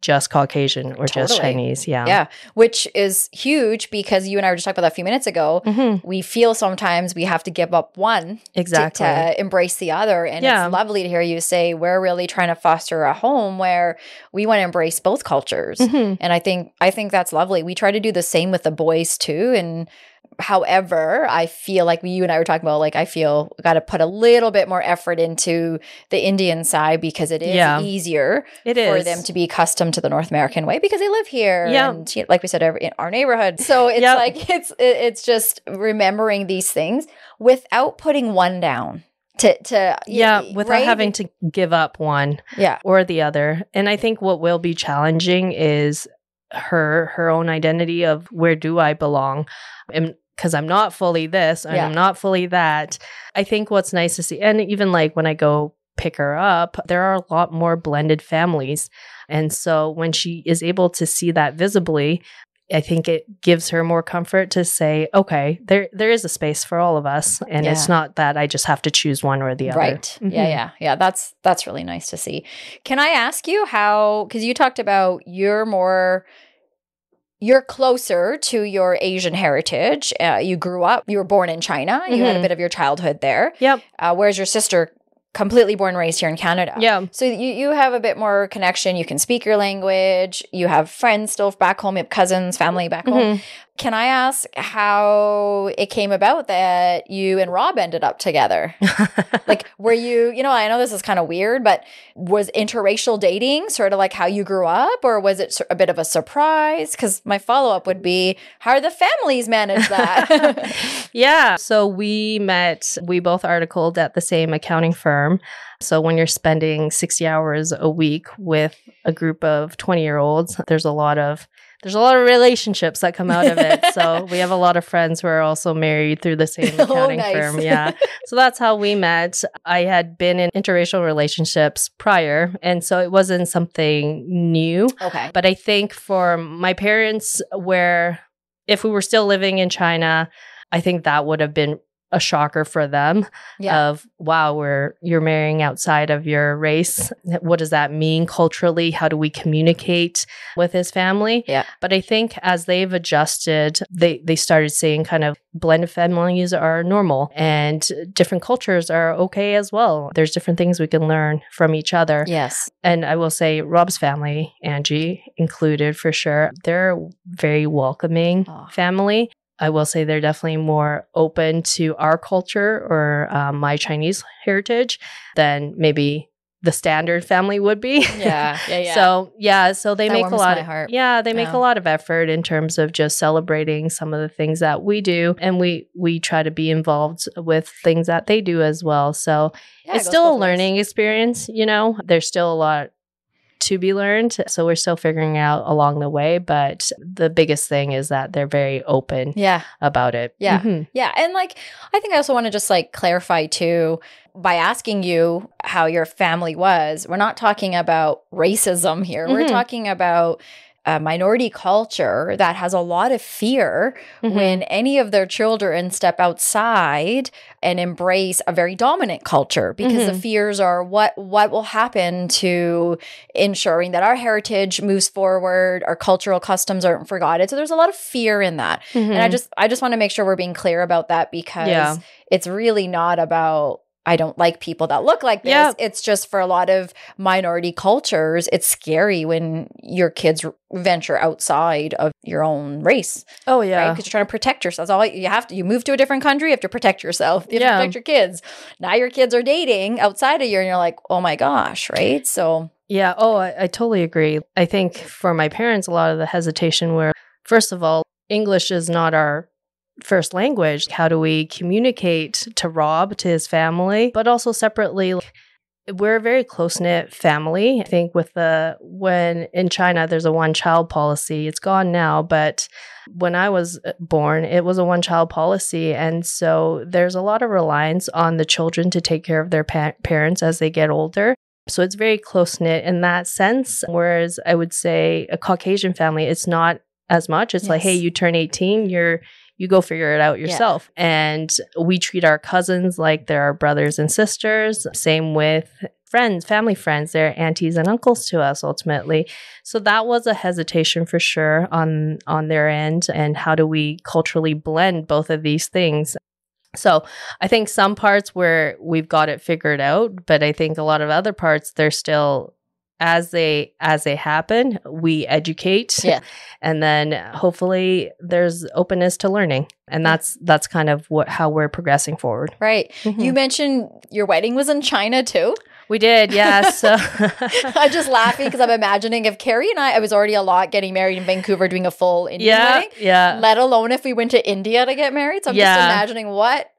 just Caucasian or just Chinese. Yeah. Which is huge, because you and I were just talking about that a few minutes ago. We feel sometimes we have to give up one to embrace the other. And it's lovely to hear you say we're really trying to foster a home where we want to embrace both cultures. And I think that's lovely. We try to do the same with the boys too. And however, I feel like you and I were talking about, like, I feel got to put a little bit more effort into the Indian side, because it is easier for them to be accustomed to the North American way because they live here. And like we said, in our neighborhood. So it's like, it's just remembering these things without putting one down. without having to give up one or the other. And I think what will be challenging is her own identity of where do I belong? Because I'm not fully this and I'm not fully that. I think what's nice to see, and even like when I go pick her up, there are a lot more blended families. And so when she is able to see that visibly, I think it gives her more comfort to say, okay, there is a space for all of us. And it's not that I just have to choose one or the other. Right. Mm-hmm. Yeah. That's really nice to see. Can I ask you how, because you talked about you're closer to your Asian heritage. You were born in China. You had a bit of your childhood there. Yep. Whereas your sister completely born and raised here in Canada. Yeah. So you have a bit more connection. You can speak your language. You have friends still back home. You have cousins, family back home. Can I ask how it came about that you and Rob ended up together? Like, were you, I know this is kind of weird, but was interracial dating sort of like how you grew up, or was it a bit of a surprise? Because my follow-up would be, how do the families manage that? Yeah. So we both articled at the same accounting firm. So when you're spending 60 hours a week with a group of 20-year-olds, there's a lot of relationships that come out of it. So we have a lot of friends who are also married through the same accounting firm. Yeah. So that's how we met. I had been in interracial relationships prior, and so it wasn't something new. Okay. But I think for my parents, if we were still living in China, I think that would have been a shocker for them of, wow, you're marrying outside of your race. What does that mean culturally? How do we communicate with his family? Yeah. But I think as they've adjusted, they started seeing kind of blended families are normal and different cultures are okay as well. There's different things we can learn from each other. Yes. And I will say Rob's family, Angie included for sure, they're a very welcoming family. I will say they're definitely more open to our culture or my Chinese heritage than maybe the standard family would be. Yeah. So they make a lot of effort in terms of just celebrating some of the things that we do, and we try to be involved with things that they do as well. So it's still a learning experience, There's still a lot to be learned. So we're still figuring out along the way. But the biggest thing is that they're very open about it. Yeah. Mm-hmm. Yeah. And I think I also want to just clarify too, by asking you how your family was, we're not talking about racism here. We're talking about a minority culture that has a lot of fear when any of their children step outside and embrace a very dominant culture, because the fears are what will happen to ensuring that our heritage moves forward, our cultural customs aren't forgotten. So there's a lot of fear in that. And I just want to make sure we're being clear about that, because it's really not about I don't like people that look like this. Yep. It's just for a lot of minority cultures, it's scary when your kids venture outside of your own race. Oh, yeah. Right? Because you're trying to protect yourself. That's all you move to a different country, you have to protect yourself. You have to protect your kids. Now your kids are dating outside of you and you're like, oh my gosh, right? So yeah. Oh, I totally agree. I think for my parents, a lot of the hesitation were, first of all, English is not our first language. How do we communicate to Rob, to his family, but also separately? We're a very close-knit family. I think when in China, there's a one-child policy. It's gone now, but when I was born, it was a one-child policy. And so there's a lot of reliance on the children to take care of their parents as they get older. So it's very close-knit in that sense. Whereas I would say a Caucasian family, it's not as much. It's like, hey, you turn 18, you go figure it out yourself. Yeah. And we treat our cousins like they're our brothers and sisters. Same with friends, family friends. They're aunties and uncles to us ultimately. So that was a hesitation for sure on their end. And how do we culturally blend both of these things? So I think some parts where we've got it figured out, but I think a lot of other parts, they're still as they happen, we educate, and then hopefully there's openness to learning, and that's kind of how we're progressing forward. Right. Mm-hmm. You mentioned your wedding was in China too. We did, yes. So I'm just laughing because I'm imagining if Carrie and I was already a lot getting married in Vancouver, doing a full Indian wedding, let alone if we went to India to get married. So I'm just imagining what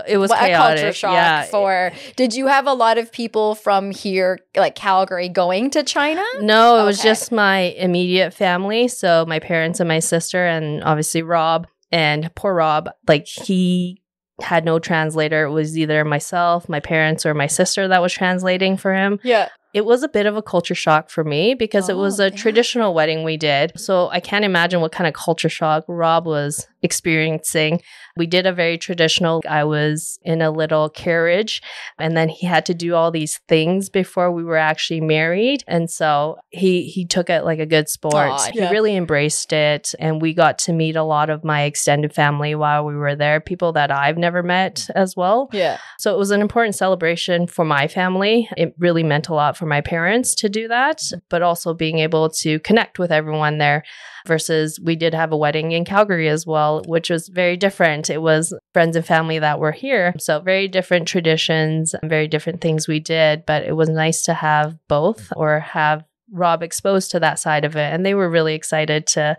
It was a chaotic. culture shock Yeah. for. Did you have a lot of people from here, like Calgary, going to China? No, it was just my immediate family. So my parents and my sister, and obviously Rob. And poor Rob, like he had no translator. It was either myself, my parents, or my sister that was translating for him. Yeah. It was a bit of a culture shock for me because it was a traditional wedding we did. So I can't imagine what kind of culture shock Rob was experiencing. We did a very traditional, I was in a little carriage, and then he had to do all these things before we were actually married. And so he took it like a good sport. He really embraced it. And we got to meet a lot of my extended family while we were there, people that I've never met as well. Yeah. So it was an important celebration for my family. It really meant a lot for my parents to do that, but also being able to connect with everyone there versus we did have a wedding in Calgary as well, which was very different. It was friends and family that were here. So very different traditions and very different things we did, but it was nice to have both or have Rob exposed to that side of it. And they were really excited to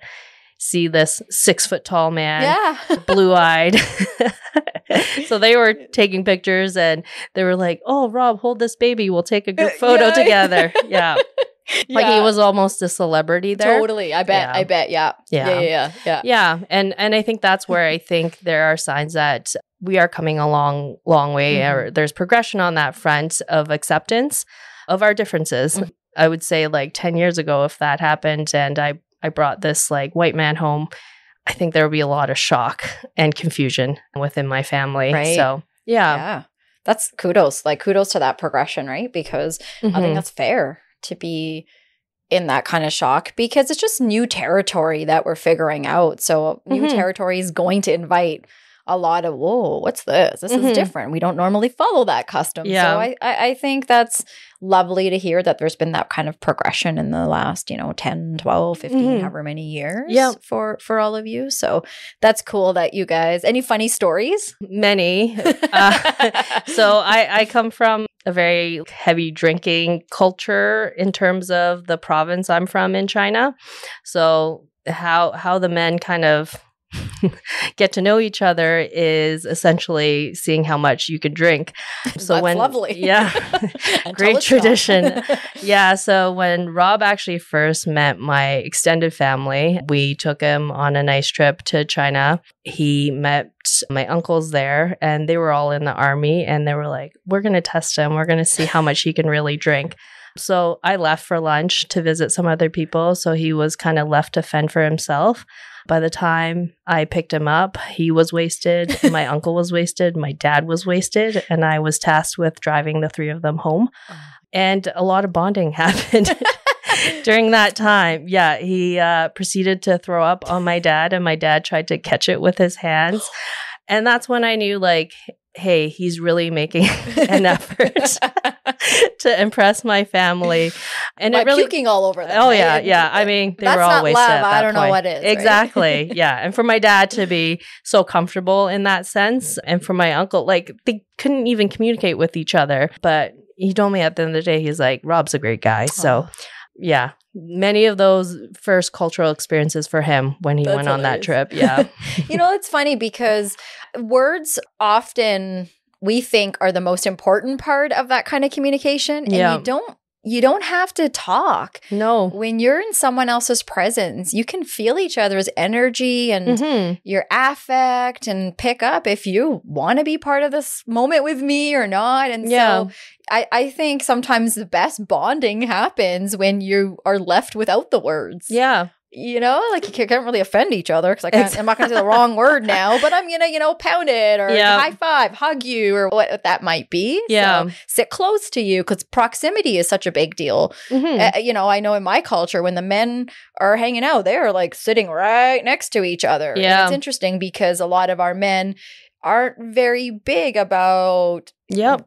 see this 6 foot tall man, blue-eyed. So they were taking pictures and they were like, "Oh, Rob, hold this baby. We'll take a group photo together." Yeah. Like he was almost a celebrity there. Totally. I bet. Yeah. Yeah. And I think that's where I think there are signs that we are coming a long way, or there's progression on that front of acceptance of our differences. I would say like 10 years ago, if that happened and I brought this like white man home, I think there would be a lot of shock and confusion within my family. Right. So, yeah. That's kudos to that progression, right? Because I think that's fair to be in that kind of shock because it's just new territory that we're figuring out. So new territory is going to invite a lot of, whoa, what's this? This is different. We don't normally follow that custom. Yeah. So I think that's lovely to hear that there's been that kind of progression in the last, 10, 12, 15, however many years for all of you. So that's cool that you guys, any funny stories? Many. So I come from a very heavy drinking culture in terms of the province I'm from in China. So how the men kind of get to know each other is essentially seeing how much you can drink. So That's lovely. Yeah. Great tradition. Yeah. So when Rob actually first met my extended family, we took him on a nice trip to China. He met my uncles there and they were all in the army and they were like, "We're going to test him. We're going to see how much he can really drink." So I left for lunch to visit some other people. So he was kind of left to fend for himself. By the time I picked him up, he was wasted, my uncle was wasted, my dad was wasted, and I was tasked with driving the three of them home. And a lot of bonding happened during that time. Yeah, he proceeded to throw up on my dad, and my dad tried to catch it with his hands. And that's when I knew, like, hey, he's really making an effort to impress my family. And by it really puking all over them. Oh, right? yeah. I mean, they That's were all not wasted love. at that I don't know point. what is. Exactly. Right? Yeah. And for my dad to be so comfortable in that sense, and for my uncle, like they couldn't even communicate with each other. But he told me at the end of the day, he's like, "Rob's a great guy." So yeah, many of those first cultural experiences for him when he went on that trip. Yeah. It's funny because words often we think are the most important part of that kind of communication. And you don't have to talk. No. When you're in someone else's presence, you can feel each other's energy and your affect and pick up if you want to be part of this moment with me or not. And so I think sometimes the best bonding happens when you are left without the words. Yeah. Like you can't really offend each other because I'm not going to say the wrong word now, but I'm going to, pound it or high five, hug you or what that might be. Yeah. So sit close to you because proximity is such a big deal. I know in my culture, when the men are hanging out, they're like sitting right next to each other. Yeah. And it's interesting because a lot of our men aren't very big about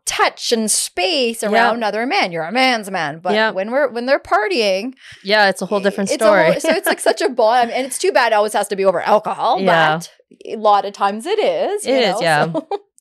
touch and space around other men. You're a man's man. But when they're partying, it's a whole different story. So it's like such a bond. And it's too bad it always has to be over alcohol, but a lot of times it is. Yeah.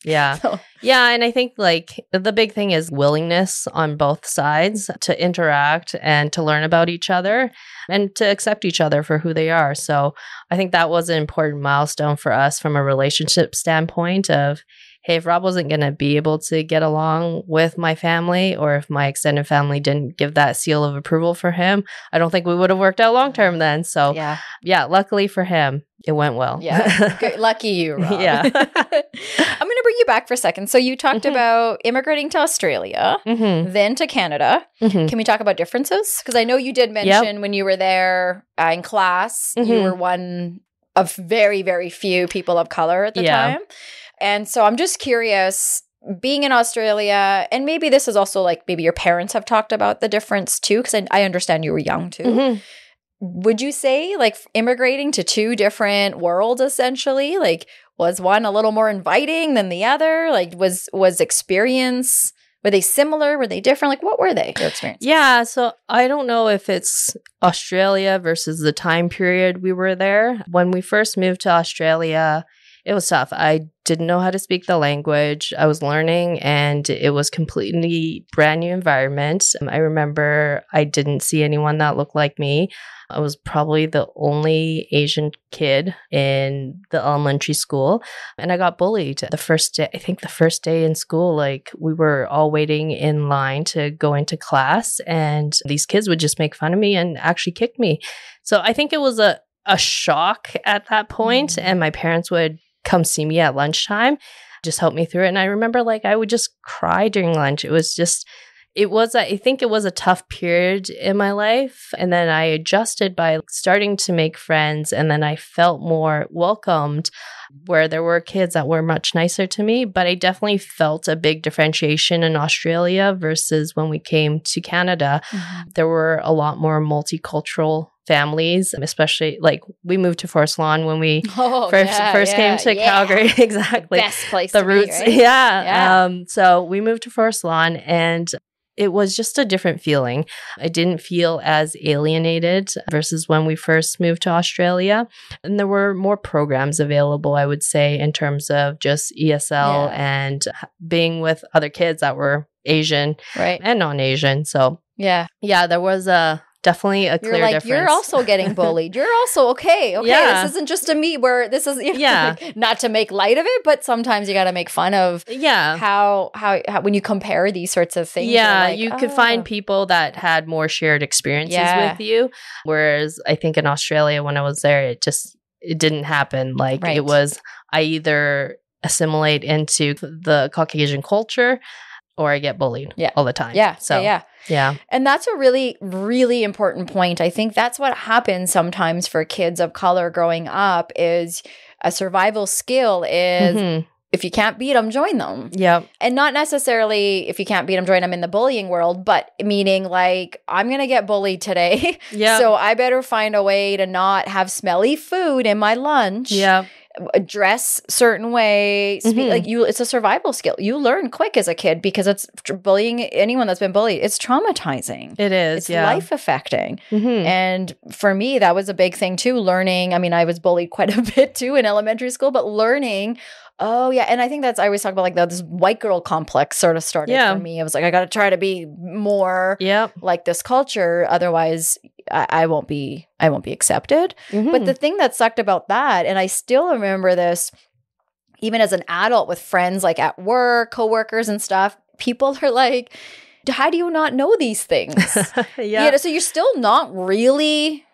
Yeah. And I think like the big thing is willingness on both sides to interact and to learn about each other and to accept each other for who they are. So I think that was an important milestone for us from a relationship standpoint of, hey, if Rob wasn't going to be able to get along with my family, or if my extended family didn't give that seal of approval for him, I don't think we would have worked out long term then. So yeah, luckily for him, it went well. Yeah. Good. Lucky you, Rob. Yeah. I'm going to bring you back for a second. So you talked about immigrating to Australia, then to Canada. Can we talk about differences? Because I know you did mention when you were there in class, you were one of very, very few people of color at the time. And so I'm just curious, being in Australia, and maybe this is also like maybe your parents have talked about the difference too, because I understand you were young too. Would you say like immigrating to two different worlds essentially? Like was one a little more inviting than the other? Like was experience, were they similar? Were they different? Like what were they, your experiences? Yeah, so I don't know if it's Australia versus the time period we were there. When we first moved to Australia, it was tough. I didn't know how to speak the language. I was learning, and it was completely brand new environment. I remember I didn't see anyone that looked like me. I was probably the only Asian kid in the elementary school, and I got bullied the first day. I think the first day in school, like we were all waiting in line to go into class, and these kids would just make fun of me and actually kick me. So I think it was a shock at that point, and my parents would come see me at lunchtime, just help me through it. And I remember like I would just cry during lunch. I think it was a tough period in my life. And then I adjusted by starting to make friends. And then I felt more welcomed where there were kids that were much nicer to me. But I definitely felt a big differentiation in Australia versus when we came to Canada. There were a lot more multicultural families, especially like we moved to Forest Lawn when we first came to Calgary. Exactly. Best place the to roots. Be, right? So we moved to Forest Lawn, and it was just a different feeling. I didn't feel as alienated versus when we first moved to Australia. And there were more programs available, I would say, in terms of just ESL and being with other kids that were Asian and non-Asian. So there was definitely a clear difference. You're also getting bullied. You're also okay. This isn't just a me where this is like, not to make light of it, but sometimes you got to make fun of how when you compare these sorts of things. Like, you could find people that had more shared experiences with you. Whereas I think in Australia when I was there, it didn't happen. Like it was I either assimilate into the Caucasian culture or I get bullied all the time. Yeah. And that's a really, really important point. I think that's what happens sometimes for kids of color growing up is a survival skill is if you can't beat them, join them. Yeah. And not necessarily if you can't beat them, join them in the bullying world, but meaning like, I'm going to get bullied today. So I better find a way to not have smelly food in my lunch. Dress certain way, speak like you. It's a survival skill. You learn quick as a kid because it's bullying. Anyone that's been bullied, it's traumatizing. It is. It's life affecting. And for me, that was a big thing too. Learning. I mean, I was bullied quite a bit too in elementary school, but learning. And I think I always talk about like this white girl complex sort of started for me. I was like, I got to try to be more like this culture, otherwise I won't be accepted. But the thing that sucked about that, and I still remember this, even as an adult with friends, like at work, coworkers and stuff, people are like, how do you not know these things? So you're still not really.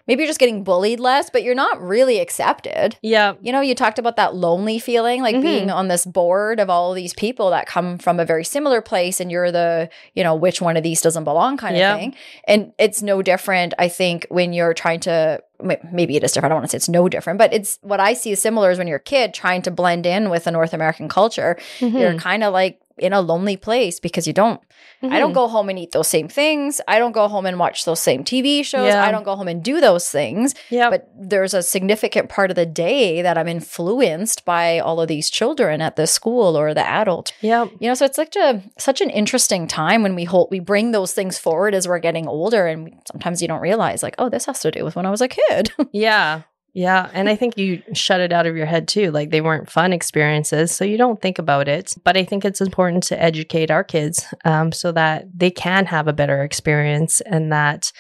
Maybe you're just getting bullied less, but you're not really accepted. Yeah. You know, you talked about that lonely feeling, like being on this board of all of these people that come from a very similar place and you're the, which one of these doesn't belong kind of thing. And it's no different, I think, when you're trying to, maybe it is different. I don't want to say it's no different, but it's what I see as similar is when you're a kid trying to blend in with the North American culture, you're kind of like in a lonely place because you don't, I don't go home and eat those same things. I don't go home and watch those same TV shows. I don't go home and do those things. But there's a significant part of the day that I'm influenced by all of these children at the school or the adult. So it's like such an interesting time when we bring those things forward as we're getting older, and sometimes you don't realize like, oh, this has to do with when I was a kid. Yeah. And I think you shut it out of your head too. Like they weren't fun experiences, so you don't think about it. But I think it's important to educate our kids so that they can have a better experience and not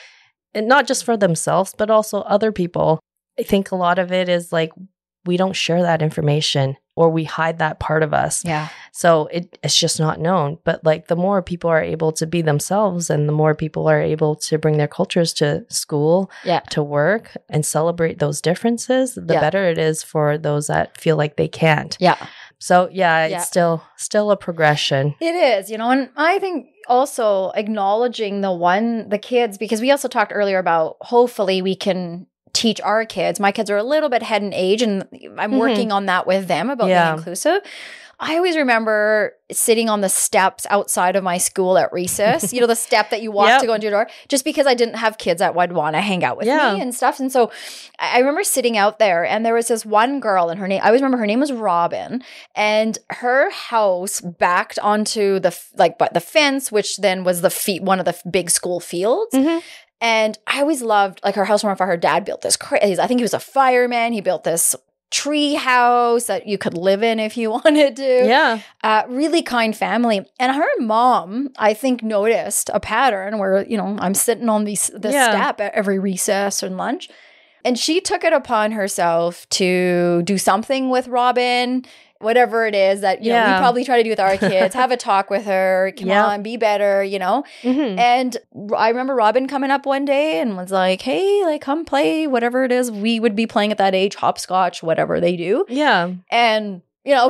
just for themselves, but also other people. I think a lot of it is like we don't share that information. or we hide that part of us. Yeah. So it's just not known. But like the more people are able to be themselves and the more people are able to bring their cultures to school, to work and celebrate those differences, the better it is for those that feel like they can't. Yeah. So it's still a progression. It is, and I think also acknowledging the kids, because we also talked earlier about hopefully we can teach our kids. My kids are a little bit head in age and I'm working on that with them about being inclusive. I always remember sitting on the steps outside of my school at recess, the step that you walk to go into your door, just because I didn't have kids that would want to hang out with me and stuff. And so I remember sitting out there and there was this one girl and I always remember her name was Robin, and her house backed onto the fence, which then was one of the big school fields. Mm-hmm. And I always loved her house from afar. Her dad built this crazy, I think he was a fireman. He built this tree house that you could live in if you wanted to. Yeah. Really kind family. And her mom, I think, noticed a pattern where, I'm sitting on this step at every recess and lunch. And she took it upon herself to do something with Robin, whatever it is that, we probably try to do with our kids, have a talk with her, come on, be better, Mm-hmm. And I remember Robin coming up one day and was like, hey, come play whatever it is we would be playing at that age, hopscotch, whatever they do. Yeah. And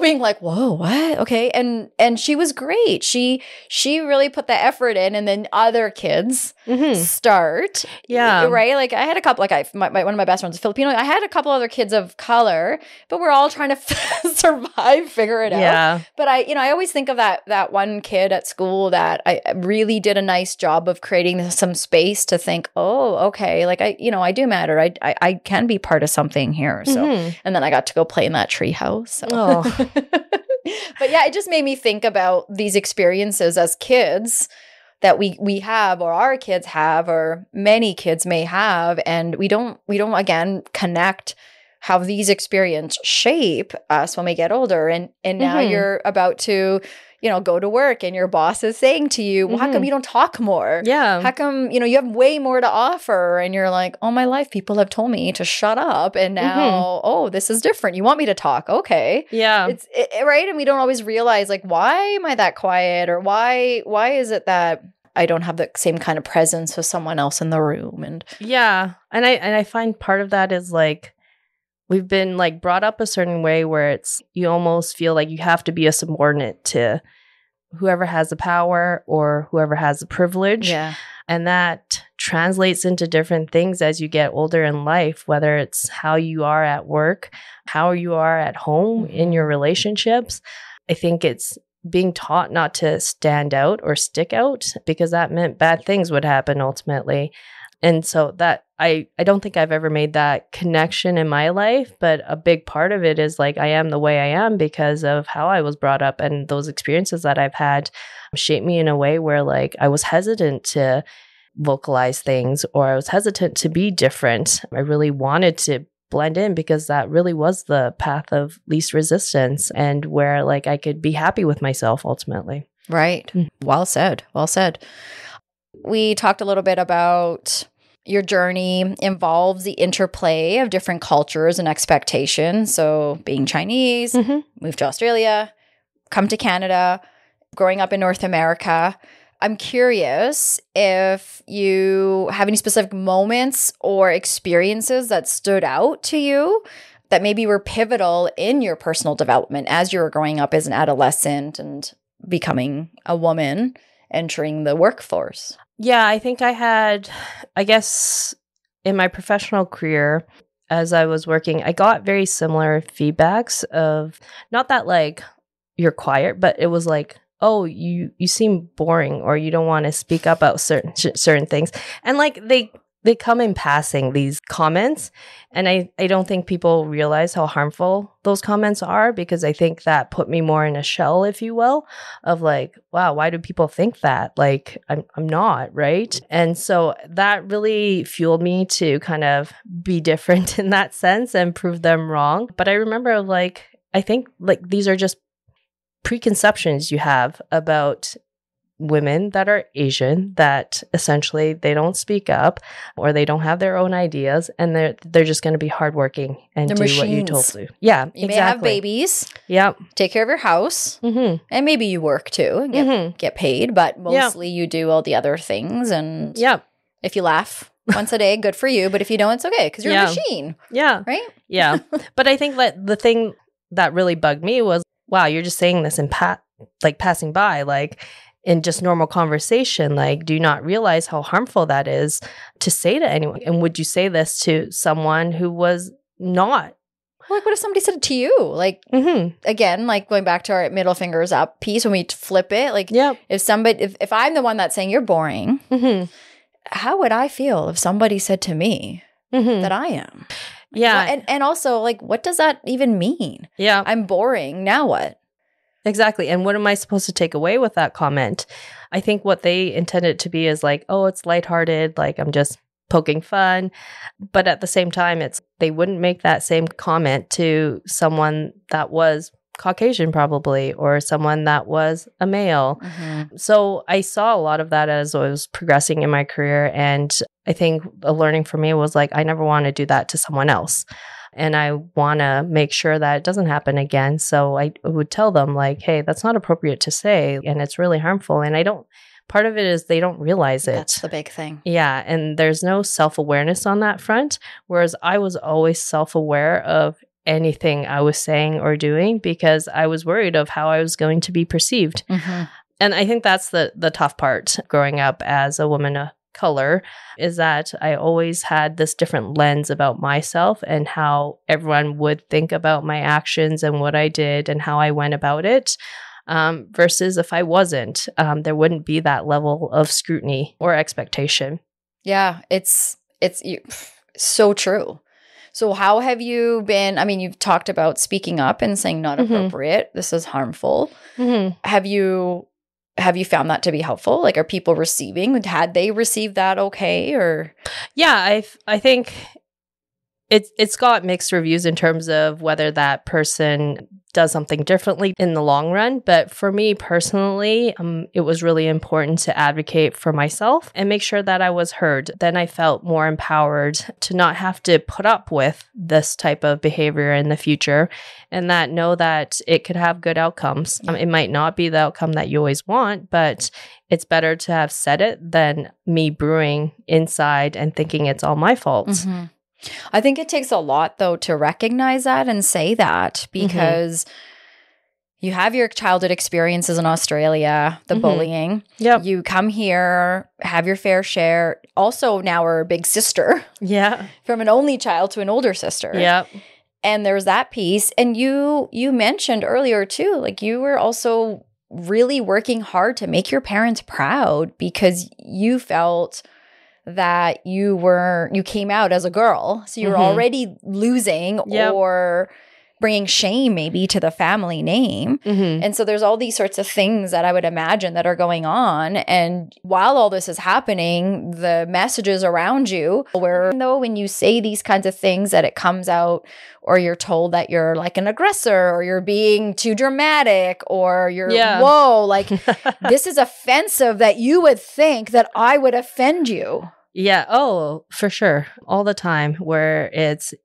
being like, whoa, what? Okay. And she was great. She really put the effort in, and then other kids start. Yeah. Right? Like I had a couple, one of my best friends is Filipino. I had a couple other kids of color, but we're all trying to survive, figure it out. But I always think of that one kid at school that I really did a nice job of creating some space to think, oh, okay, I do matter. I can be part of something here. So, and then I got to go play in that tree house. So. Oh. But it just made me think about these experiences as kids that we have, or our kids have, or many kids may have, and we don't again connect how these experiences shape us when we get older. And now you're about to go to work and your boss is saying to you, well, how come you don't talk more? Yeah. How come, you have way more to offer? And you're like, all my life, people have told me to shut up. And now, oh, this is different. You want me to talk. Okay. Yeah. It's right. And we don't always realize why am I that quiet? Or why is it that I don't have the same kind of presence with someone else in the room? And yeah. And I find part of that is we've been brought up a certain way where you almost feel like you have to be a subordinate to whoever has the power or whoever has the privilege. Yeah. And that translates into different things as you get older in life, whether it's how you are at work, how you are at home in your relationships. I think it's being taught not to stand out or stick out, because that meant bad things would happen ultimately. And so that I don't think I've ever made that connection in my life, but a big part of it is I am the way I am because of how I was brought up, and those experiences that I've had shaped me in a way where I was hesitant to vocalize things, or I was hesitant to be different. I really wanted to blend in because that really was the path of least resistance, and where I could be happy with myself ultimately. Right. Well said. Well said. We talked a little bit about your journey involves the interplay of different cultures and expectations. So being Chinese, moved to Australia, come to Canada, growing up in North America. I'm curious if you have any specific moments or experiences that stood out to you that maybe were pivotal in your personal development as you were growing up as an adolescent and becoming a woman entering the workforce. Yeah, I think I had, in my professional career, as I was working, I got very similar feedbacks of not that you're quiet, but it was oh, you seem boring, or you don't want to speak up about certain things. And they come in passing, these comments. And I don't think people realize how harmful those comments are, because I think that put me more in a shell, if you will, of wow, why do people think that? I'm not, right? And so that really fueled me to kind of be different in that sense and prove them wrong. But I remember I think these are just preconceptions you have about women that are Asian that essentially they don't speak up or they don't have their own ideas, and they're just going to be hardworking and They're do machines. what you told to. Yeah, You may have babies. Yep. Take care of your house. Mm-hmm. And maybe you work too and get paid, but mostly you do all the other things. And if you laugh once a day, good for you. But if you don't, it's okay because you're a machine. Yeah. Right? Yeah. But I think that the thing that really bugged me was, wow, you're just saying this in passing by, like in just normal conversation. Like, do you not realize how harmful that is to say to anyone? And would you say this to someone who was not? Like, what if somebody said it to you? Like, again, like going back to our middle fingers up piece, when we flip it, like if I'm the one that's saying you're boring, how would I feel if somebody said to me that I am? Yeah. And also, like, what does that even mean? Yeah. I'm boring. Now what? Exactly. And what am I supposed to take away with that comment? I think what they intended it to be is like, oh, it's lighthearted. Like, I'm just poking fun. But at the same time, they wouldn't make that same comment to someone that was Caucasian probably, or someone that was a male. So I saw a lot of that as I was progressing in my career. And I think a learning for me was like, I never want to do that to someone else. And I want to make sure that it doesn't happen again. So I would tell them like, hey, that's not appropriate to say. And it's really harmful. And part of it is they don't realize it. That's the big thing. Yeah. And there's no self-awareness on that front. Whereas I was always self-aware of anything I was saying or doing because I was worried of how I was going to be perceived. And I think that's the tough part growing up as a woman of color, is that I always had this different lens about myself and how everyone would think about my actions and what I did and how I went about it. Versus if I wasn't, there wouldn't be that level of scrutiny or expectation. Yeah, it's so true. So how have you been? I mean, you've talked about speaking up and saying not appropriate. This is harmful. Have you found that to be helpful? Like, are people receiving? Had they received that okay? Or yeah, I think it's got mixed reviews in terms of whether that person does something differently in the long run. But for me personally, it was really important to advocate for myself and make sure that I was heard. Then I felt more empowered to not have to put up with this type of behavior in the future, and know that it could have good outcomes. It might not be the outcome that you always want, but it's better to have said it than me brewing inside and thinking it's all my fault. I think it takes a lot, though, to recognize that and say that, because you have your childhood experiences in Australia, the bullying. You come here, have your fair share. Also, now we're a big sister. From an only child to an older sister. And there's that piece. And you mentioned earlier, too, like you were also really working hard to make your parents proud because you felt that you came out as a girl. So you were already losing or bringing shame maybe to the family name. And so there's all these sorts of things that I would imagine that are going on. And while all this is happening, the messages around you, where though when you say these kinds of things that it comes out, or you're told that you're like an aggressor, or you're being too dramatic, or you're, whoa, like this is offensive that you would think that I would offend you. Yeah. Oh, for sure. All the time where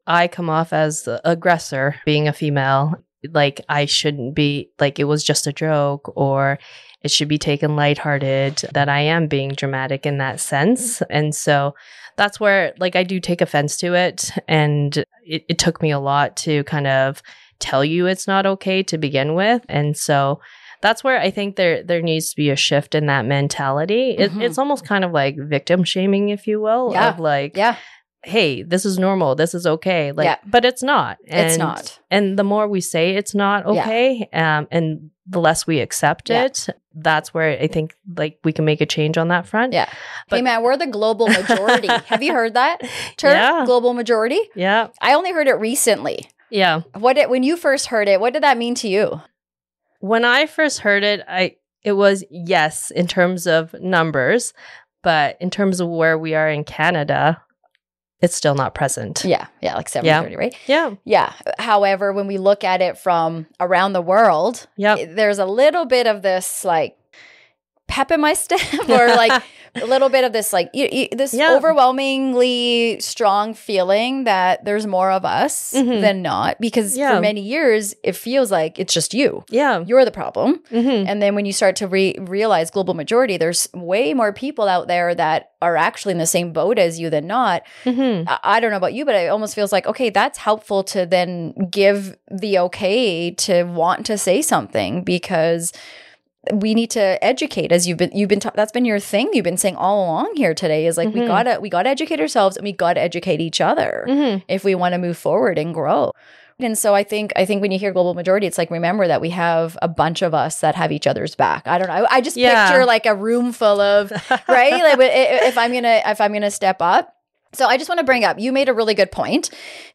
I come off as the aggressor being a female, like I shouldn't be, like it was just a joke, or it should be taken lighthearted, that I am being dramatic in that sense. And so that's where like I do take offense to it. And it took me a lot to kind of tell you it's not okay to begin with. And so that's where I think there needs to be a shift in that mentality. It's almost kind of like victim shaming, if you will, of like, hey, this is normal, this is okay, like, but it's not. It's not. And the more we say it's not okay, and the less we accept it, that's where I think like we can make a change on that front. But, hey man, we're the global majority. Have you heard that term? Global majority? I only heard it recently. When you first heard it, what did that mean to you? When I first heard it, it was yes in terms of numbers, but in terms of where we are in Canada, it's still not present. Like 70-30, right? Yeah. However, when we look at it from around the world, there's a little bit of this like pep in my step or like a little bit of this, like this overwhelmingly strong feeling that there's more of us than not, because for many years it feels like it's just you. Yeah. You're the problem. And then when you start to realize global majority, there's way more people out there that are actually in the same boat as you than not. I don't know about you, but it almost feels like, okay, that's helpful to then give the okay to want to say something, because we need to educate, as you've been that's been your thing you've been saying all along here today, is like we gotta educate ourselves, and we gotta educate each other if we want to move forward and grow. And so I think when you hear global majority, it's like, remember that we have a bunch of us that have each other's back. I don't know. I just picture like a room full of right. Like if I'm gonna step up. So I just want to bring up, you made a really good point.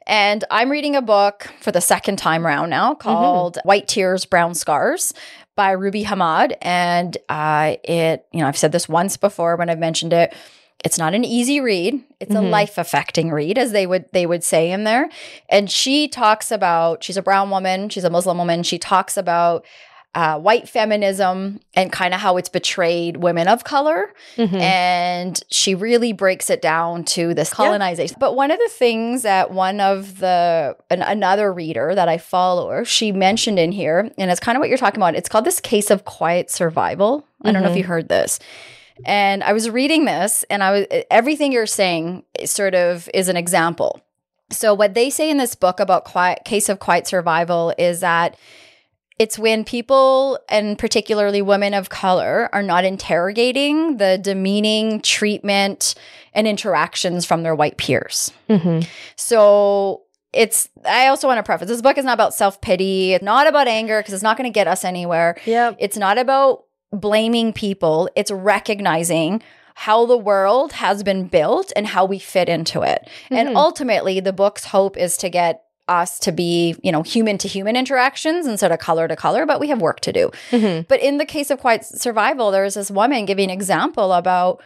And I'm reading a book for the second time around now called White Tears, Brown Scars by Ruby Hamad. And I've said this once before when I've mentioned it. It's not an easy read. It's a life-affecting read, as they would say in there. And she talks about, she's a brown woman, she's a Muslim woman. She talks about white feminism and kind of how it's betrayed women of color. And she really breaks it down to this colonization. But one of the things that another reader that I follow, she mentioned in here, and it's kind of what you're talking about, it's called this case of quiet survival. I don't know if you heard this. And I was reading this, and everything you're saying sort of is an example. So what they say in this book about case of quiet survival is that it's when people, and particularly women of color, are not interrogating the demeaning treatment and interactions from their white peers. So I also want to preface, this book is not about self-pity. It's not about anger, because it's not going to get us anywhere. It's not about blaming people. It's recognizing how the world has been built and how we fit into it. And ultimately, the book's hope is to get us to be, human to human interactions instead of color to color, but we have work to do. But in the case of quiet survival, there's this woman giving an example about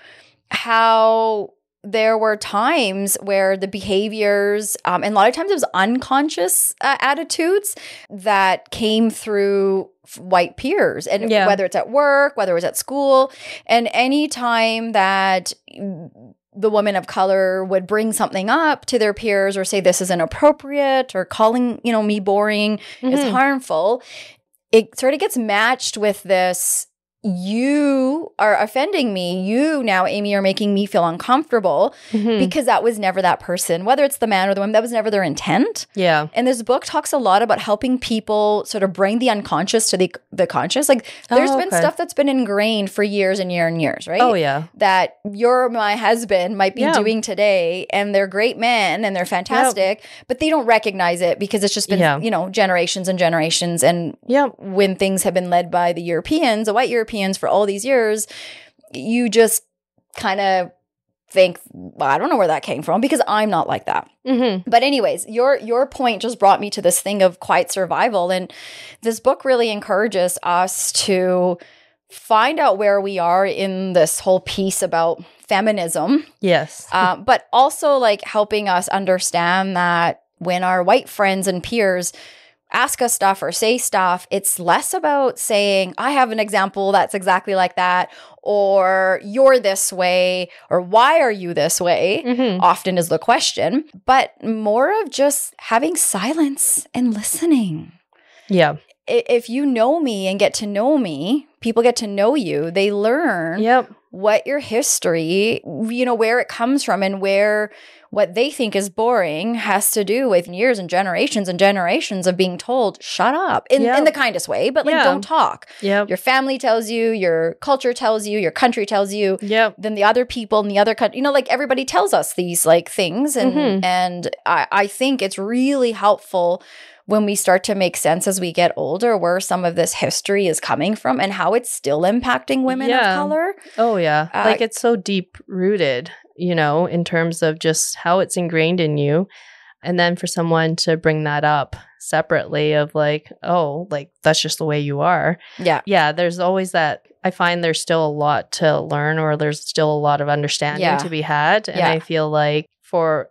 how there were times where the behaviors, and a lot of times it was unconscious attitudes that came through white peers, and whether it's at work, whether it was at school, and any time that the woman of color would bring something up to their peers or say this is inappropriate or calling, me boring is harmful, it sort of gets matched with this, you are offending me. You now, Amy, are making me feel uncomfortable because that was never that person, whether it's the man or the woman, that was never their intent. And this book talks a lot about helping people sort of bring the unconscious to the conscious. Like there's been stuff that's been ingrained for years and years and years, right? That my husband might be doing today, and they're great men and they're fantastic, but they don't recognize it because it's just been, generations and generations. And when things have been led by the Europeans, the white Europeans, for all these years, you just kind of think, well, I don't know where that came from because I'm not like that. But anyways, your point just brought me to this thing of quiet survival. And this book really encourages us to find out where we are in this whole piece about feminism. But also like helping us understand that when our white friends and peers ask us stuff or say stuff, it's less about saying, I have an example that's exactly like that, or you're this way, or why are you this way, often is the question, but more of just having silence and listening. If you know me and get to know me, people get to know you, they learn what your history, where it comes from, and where what they think is boring has to do with years and generations of being told, shut up, in the kindest way, but don't talk. Your family tells you, your culture tells you, your country tells you, then the other people in the other country, everybody tells us these things. And I think it's really helpful when we start to make sense as we get older where some of this history is coming from and how it's still impacting women of color. It's so deep rooted, in terms of just how it's ingrained in you. And then for someone to bring that up separately of that's just the way you are. There's always that. I find there's still a lot to learn, or there's still a lot of understanding to be had. And I feel like for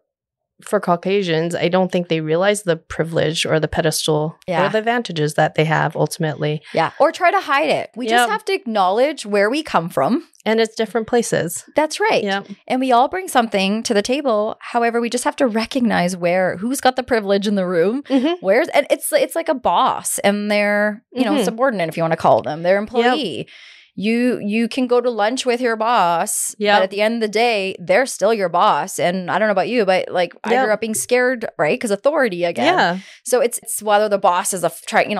for Caucasians, I don't think they realize the privilege or the pedestal or the advantages that they have ultimately. Yeah. Or try to hide it. We just have to acknowledge where we come from. And it's different places. That's right. Yep. And we all bring something to the table. However, we just have to recognize who's got the privilege in the room. And it's like a boss and their, subordinate, if you want to call them, their employee. Yep. You can go to lunch with your boss, but at the end of the day, they're still your boss. And I don't know about you, but like I grew up being scared, right? Because authority again. Yeah. So it's whether the boss is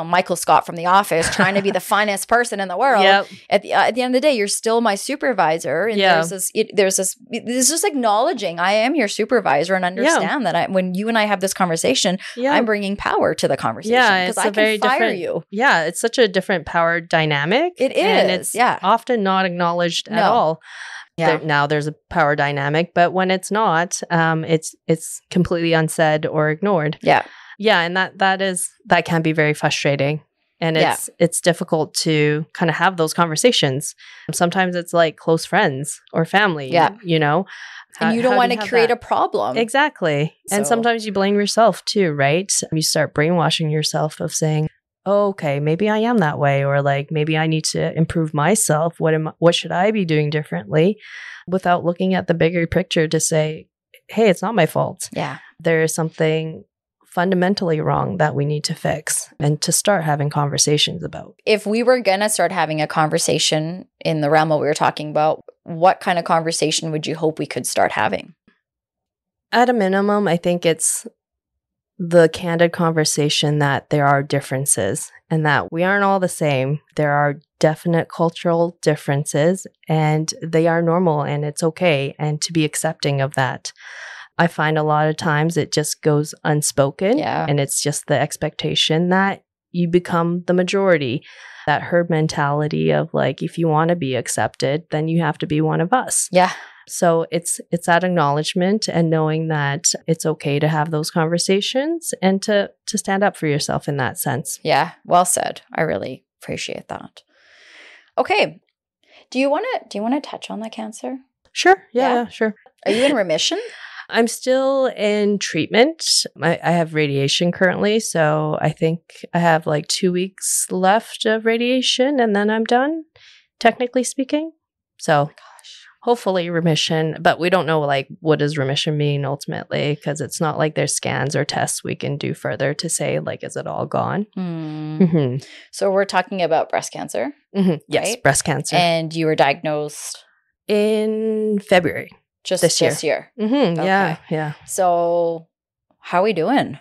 Michael Scott from The Office trying to be the finest person in the world. Yep. At the end of the day, you're still my supervisor. And there's this acknowledging I am your supervisor and understand that when you and I have this conversation, I'm bringing power to the conversation because I can fire you. Yeah, it's such a different power dynamic. It is. And it's often not acknowledged at all. Yeah. Now there's a power dynamic, but when it's not, it's completely unsaid or ignored. Yeah. Yeah. And that can be very frustrating. And it's difficult to kind of have those conversations. Sometimes it's like close friends or family, and you don't want to create a problem. Exactly. So. And sometimes you blame yourself too, right? You start brainwashing yourself of saying, oh, okay, maybe I am that way, or like maybe I need to improve myself. What should I be doing differently, without looking at the bigger picture to say, hey, it's not my fault. Yeah, there is something fundamentally wrong that we need to fix and to start having conversations about. If we were gonna start having a conversation in the realm of what we were talking about, what kind of conversation would you hope we could start having? At a minimum, I think it's the candid conversation that there are differences and that we aren't all the same. There are definite cultural differences and they are normal and it's okay, and to be accepting of that. I find a lot of times it just goes unspoken and it's just the expectation that you become the majority. That herd mentality of like, if you want to be accepted, then you have to be one of us. Yeah. So it's that acknowledgement and knowing that it's okay to have those conversations and to stand up for yourself in that sense. Yeah, well said. I really appreciate that. Okay. Do you want to touch on the cancer? Sure. Yeah, sure. Are you in remission? I'm still in treatment. I have radiation currently, so I think I have like 2 weeks left of radiation and then I'm done, technically speaking. So hopefully remission, but we don't know like what does remission mean ultimately, because it's not like there's scans or tests we can do further to say like, is it all gone? So we're talking about breast cancer. Yes, right? Breast cancer. And you were diagnosed in February. Just this year. Okay. Yeah. So how are we doing?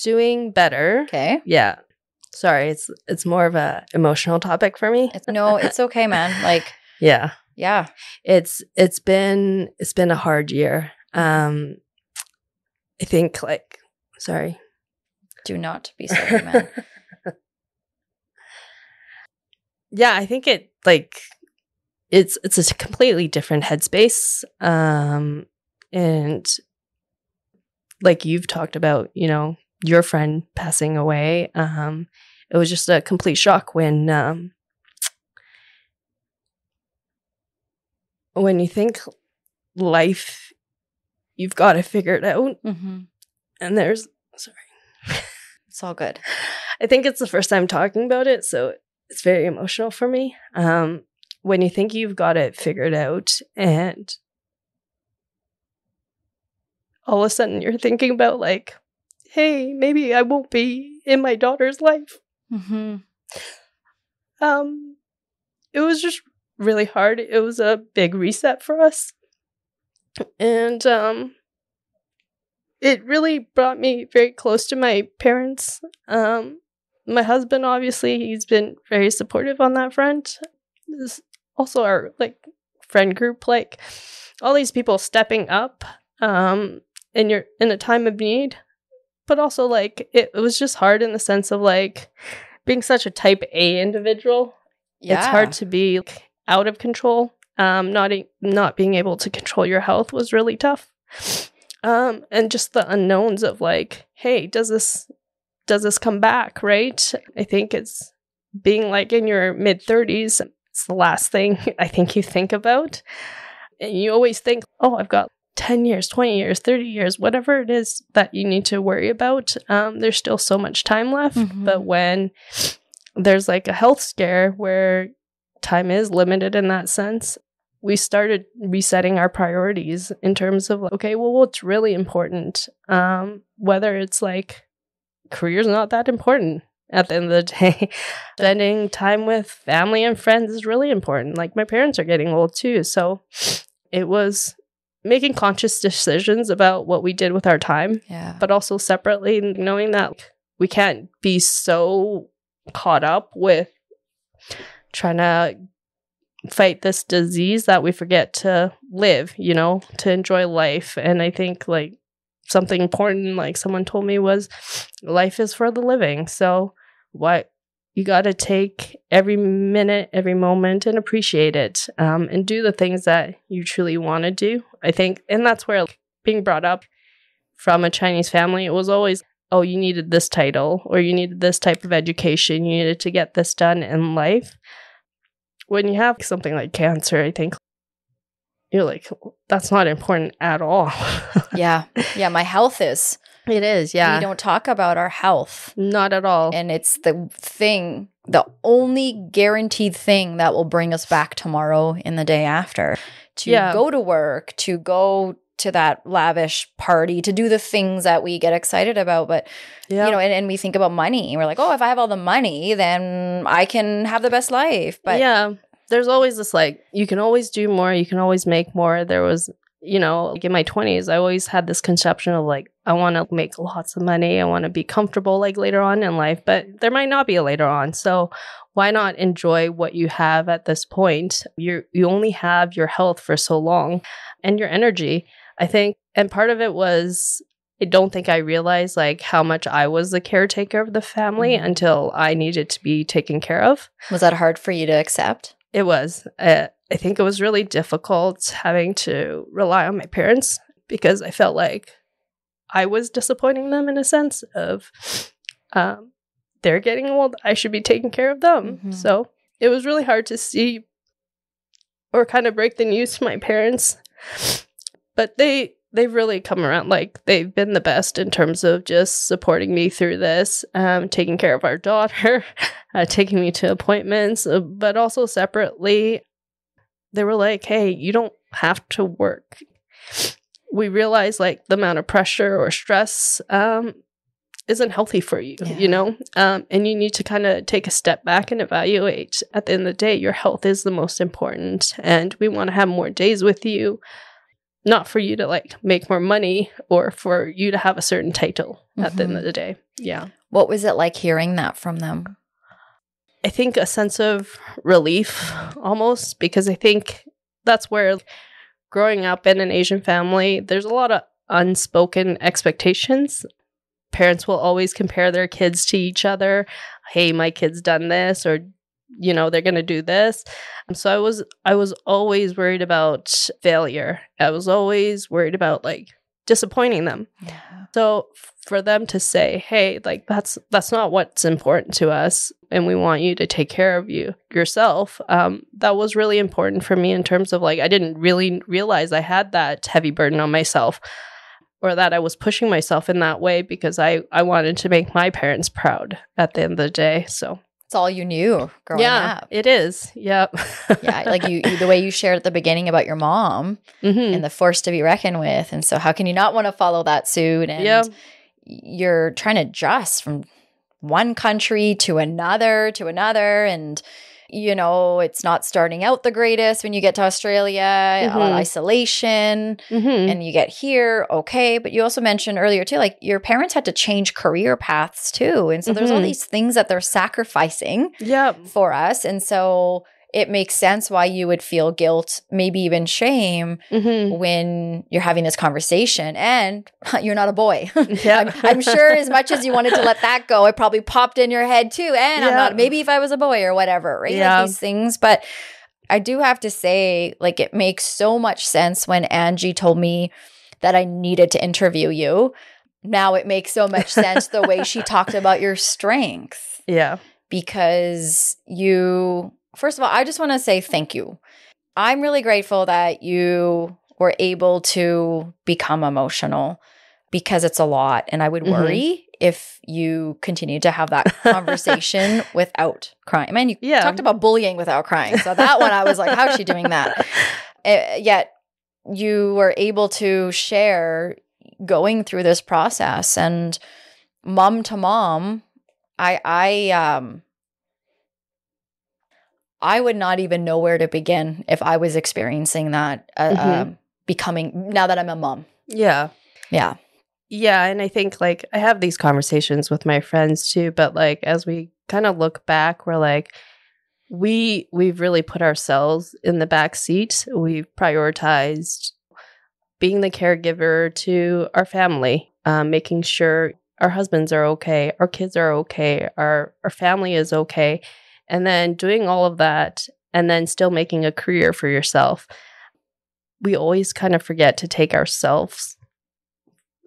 Doing better. Okay. Yeah. Sorry, it's more of a emotional topic for me. No, it's okay, man. Like yeah. It's been a hard year. I think like sorry. Do not be sorry, man. Yeah, I think it like it's a completely different headspace. And like you've talked about, your friend passing away. It was just a complete shock when you think life, you've got to figure it out. And there's, sorry. It's all good. I think it's the first time talking about it, so it's very emotional for me. When you think you've got it figured out and all of a sudden you're thinking about like, hey, maybe I won't be in my daughter's life. It was just really hard. It was a big reset for us. And it really brought me very close to my parents. My husband, obviously, he's been very supportive on that front. This also our like friend group, like all these people stepping up and you're in a time of need. But also like it was just hard in the sense of like being such a type A individual. Yeah. It's hard to be out of control. Not being able to control your health was really tough. And just the unknowns of like, hey, does this come back, right? I think it's being like in your mid-30s, it's the last thing I think you think about. And you always think, oh, I've got 10 years, 20 years, 30 years, whatever it is that you need to worry about, there's still so much time left. But when there's like a health scare where time is limited in that sense, we started resetting our priorities in terms of, okay, well, what's really important? Whether it's like career's not that important at the end of the day. Spending time with family and friends is really important. Like, my parents are getting old too. So it was making conscious decisions about what we did with our time, but also separately knowing that we can't be so caught up with trying to fight this disease that we forget to live, to enjoy life. And I think like something important, like someone told me, was life is for the living. So what you got to take every minute, every moment and appreciate it, and do the things that you truly want to do. I think, and that's where being brought up from a Chinese family, it was always, oh, you needed this title or you needed this type of education. You needed to get this done in life. When you have something like cancer, I think you're like, that's not important at all. Yeah, my health is. It is, yeah. We don't talk about our health. Not at all. And it's the only guaranteed thing that will bring us back tomorrow and the day after. To go to work, to go to that lavish party, to do the things that we get excited about. But, and we think about money. We're like, oh, if I have all the money, then I can have the best life. But there's always this like, you can always do more. You can always make more. There was, like in my 20s, I always had this conception of like, I want to make lots of money. I want to be comfortable like later on in life, but there might not be a later on. So why not enjoy what you have at this point? You only have your health for so long and your energy, I think. And part of it was, I don't think I realized like how much I was the caretaker of the family until I needed to be taken care of. Was that hard for you to accept? It was. I think it was really difficult having to rely on my parents because I felt like I was disappointing them in a sense of they're getting old. I should be taking care of them. So it was really hard to see or kind of break the news to my parents. But they've really come around. Like, they've been the best in terms of just supporting me through this, taking care of our daughter, taking me to appointments, but also separately, they were like, hey, you don't have to work. We realize like the amount of pressure or stress isn't healthy for you, and you need to kind of take a step back and evaluate. At the end of the day, your health is the most important, and we want to have more days with you. Not for you to like make more money or for you to have a certain title at the end of the day. Yeah. What was it like hearing that from them? I think a sense of relief almost, because I think that's where growing up in an Asian family, there's a lot of unspoken expectations. Parents will always compare their kids to each other. Hey, my kid's done this, or they're going to do this. So I was always worried about failure. I was always worried about like disappointing them. Yeah. So for them to say, hey, like that's not what's important to us, and we want you to take care of yourself, that was really important for me in terms of like, I didn't really realize I had that heavy burden on myself, or that I was pushing myself in that way because I wanted to make my parents proud at the end of the day. So it's all you knew growing up. It is. Yep. Yeah, like you the way you shared at the beginning about your mom and the force to be reckoned with. And so how can you not want to follow that suit? And you're trying to adjust from one country to another, and it's not starting out the greatest when you get to Australia, isolation, and you get here, okay. But you also mentioned earlier too, like your parents had to change career paths too. And so there's all these things that they're sacrificing for us. And so it makes sense why you would feel guilt, maybe even shame when you're having this conversation and you're not a boy. I'm sure as much as you wanted to let that go, it probably popped in your head too. And I'm not, maybe if I was a boy or whatever, right? Like these things. But I do have to say, like, it makes so much sense when Angie told me that I needed to interview you. Now it makes so much sense the way she talked about your strength. Yeah. Because first of all, I just want to say thank you. I'm really grateful that you were able to become emotional because it's a lot. And I would worry if you continue to have that conversation without crying. Man, you talked about bullying without crying. So that one, I was like, how is she doing that? Yet you were able to share going through this process, and mom to mom, I would not even know where to begin if I was experiencing that, becoming, now that I'm a mom. Yeah. Yeah. Yeah. And I think like I have these conversations with my friends too, but like as we kind of look back, we're like, we've really put ourselves in the back seat. We've prioritized being the caregiver to our family, making sure our husbands are okay, our kids are okay, our family is okay. And then doing all of that and then still making a career for yourself. We always kind of forget to take ourselves.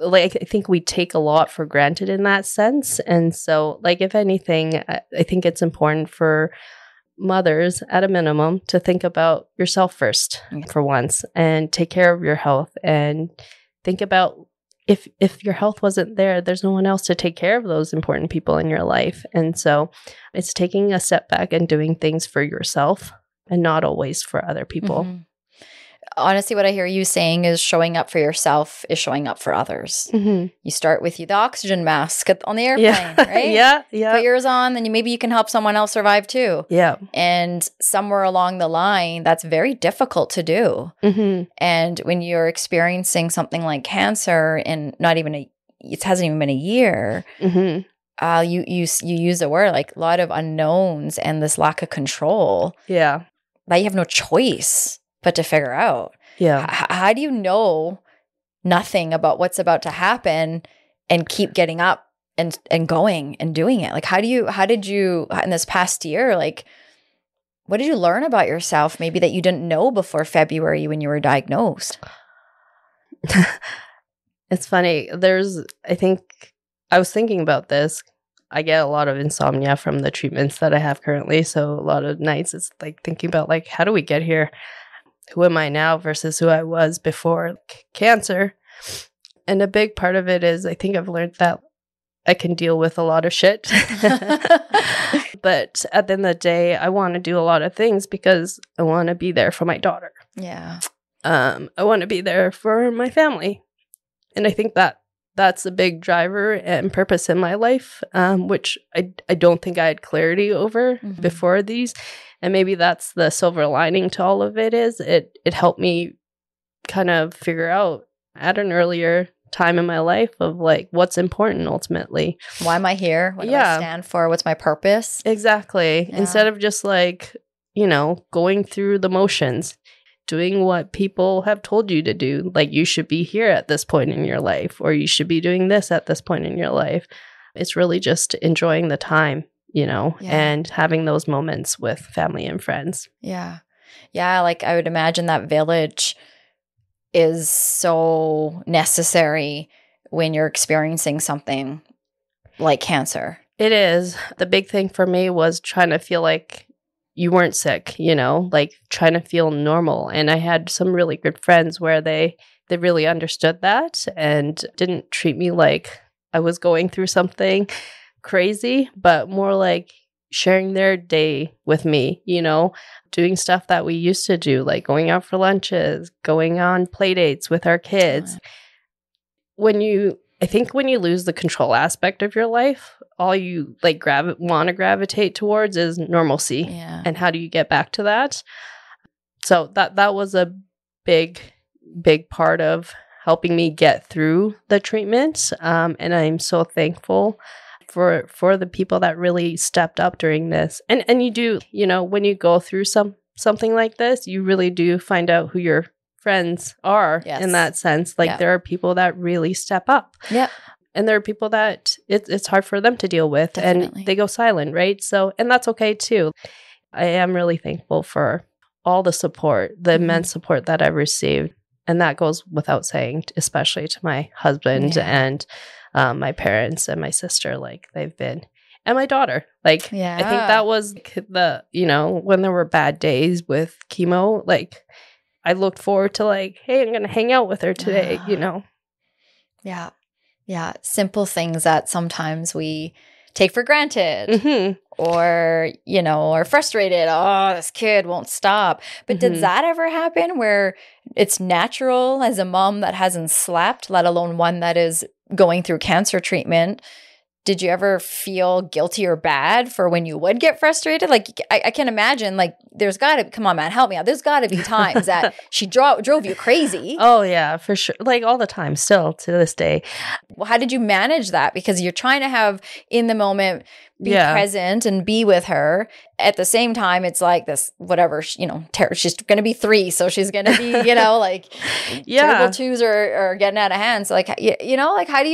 Like, I think we take a lot for granted in that sense. And so, like, if anything, I think it's important for mothers at a minimum to think about yourself first for once and take care of your health and think about if your health wasn't there, there's no one else to take care of those important people in your life. And so it's taking a step back and doing things for yourself and not always for other people. Honestly, what I hear you saying is showing up for yourself is showing up for others. You start with the oxygen mask on the airplane, right? Yeah. Put yours on, then maybe you can help someone else survive too. Yeah. And somewhere along the line, that's very difficult to do. And when you're experiencing something like cancer and it hasn't even been a year, you use the word like a lot of unknowns and this lack of control. Yeah. That you have no choice but to figure out. Yeah. How do you know nothing about what's about to happen and keep getting up and going and doing it? Like, how did you in this past year, like, what did you learn about yourself maybe that you didn't know before February when you were diagnosed? It's funny. I think I was thinking about this. I get a lot of insomnia from the treatments that I have currently. So a lot of nights it's like thinking about like, how do we get here? Who am I now versus who I was before cancer? And a big part of it is I think I've learned that I can deal with a lot of shit. But at the end of the day, I want to do a lot of things because I want to be there for my daughter. Yeah. I want to be there for my family. And I think that's a big driver and purpose in my life, which I don't think I had clarity over before these. And maybe that's the silver lining to all of it is it helped me kind of figure out at an earlier time in my life of like what's important ultimately. Why am I here? What do I stand for? What's my purpose? Exactly. Yeah. Instead of just like, going through the motions, doing what people have told you to do. Like you should be here at this point in your life, or you should be doing this at this point in your life. It's really just enjoying the time. And having those moments with family and friends. Yeah. Yeah. Like I would imagine that village is so necessary when you're experiencing something like cancer. It is. The big thing for me was trying to feel like you weren't sick, like trying to feel normal. And I had some really good friends where they really understood that and didn't treat me like I was going through something crazy, but more like sharing their day with me, doing stuff that we used to do, like going out for lunches, going on play dates with our kids. I think when you lose the control aspect of your life, all you like want to gravitate towards is normalcy. Yeah. And how do you get back to that? So that was a big part of helping me get through the treatment. And I'm so thankful for the people that really stepped up during this. And you do, when you go through something like this, you really do find out who your friends are in that sense. Like there are people that really step up. Yeah. And there are people that it's hard for them to deal with. Definitely. And they go silent, right? So, and that's okay too. I am really thankful for all the support, the immense support that I've received. And that goes without saying, especially to my husband and my parents and my sister, like they've been, and my daughter. Like, I think that was the, when there were bad days with chemo, like I looked forward to like, hey, I'm going to hang out with her today, you know? Yeah. Yeah. Simple things that sometimes we take for granted or, you know, are frustrated. Oh, this kid won't stop. But did that ever happen where it's natural as a mom that hasn't slept, let alone one that is going through cancer treatment? Did you ever feel guilty or bad for when you would get frustrated? Like, I can imagine, like, there's got to, come on, man, help me out. There's got to be times that she drove you crazy. Oh, yeah, for sure. Like all the time, still to this day. Well, how did you manage that? Because you're trying to have in the moment, be present and be with her. At the same time, it's like this, whatever, you know, she's going to be 3. So she's going to be, you know, like terrible twos are getting out of hand. So like, you know, like how do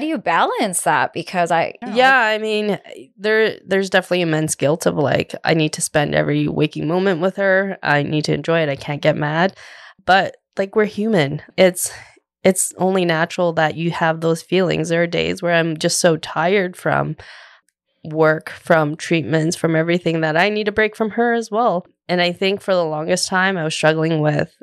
you balance that? Because I mean, there's definitely immense guilt of like, I need to spend every waking moment with her. I need to enjoy it. I can't get mad. But like, we're human. It's only natural that you have those feelings. There are days where I'm just so tired from work, from treatments, from everything that I need a break from her as well. And I think for the longest time, I was struggling with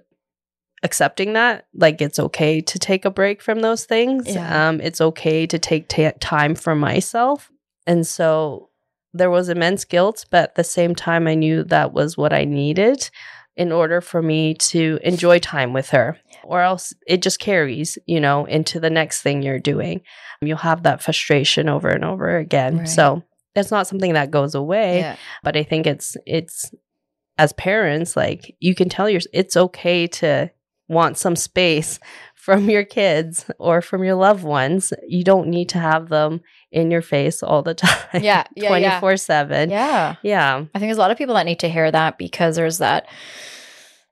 accepting that. Like, it's okay to take a break from those things. Yeah. It's okay to take time for myself. And so there was immense guilt, but at the same time, I knew that was what I needed in order for me to enjoy time with her. Or else it just carries, you know, into the next thing you're doing. You'll have that frustration over and over again. Right. So it's not something that goes away, but I think it's as parents, like you can tell it's okay to want some space from your kids or from your loved ones. You don't need to have them in your face all the time. 24/7. Yeah. I think there's a lot of people that need to hear that because there's that,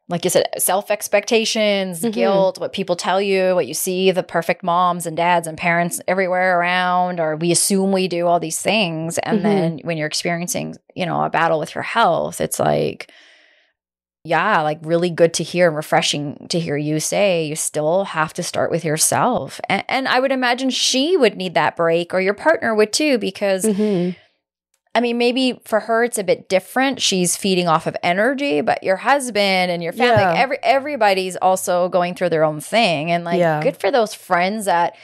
like you said, self-expectations, guilt, what people tell you, what you see, the perfect moms and dads and parents everywhere around, or we assume we do all these things. And then when you're experiencing, you know, a battle with your health, it's like, like really good to hear and refreshing to hear you say you still have to start with yourself. And I would imagine she would need that break, or your partner would too, because I mean, maybe for her, it's a bit different. She's feeding off of energy, but your husband and your family, like everybody's also going through their own thing. And like, good for those friends that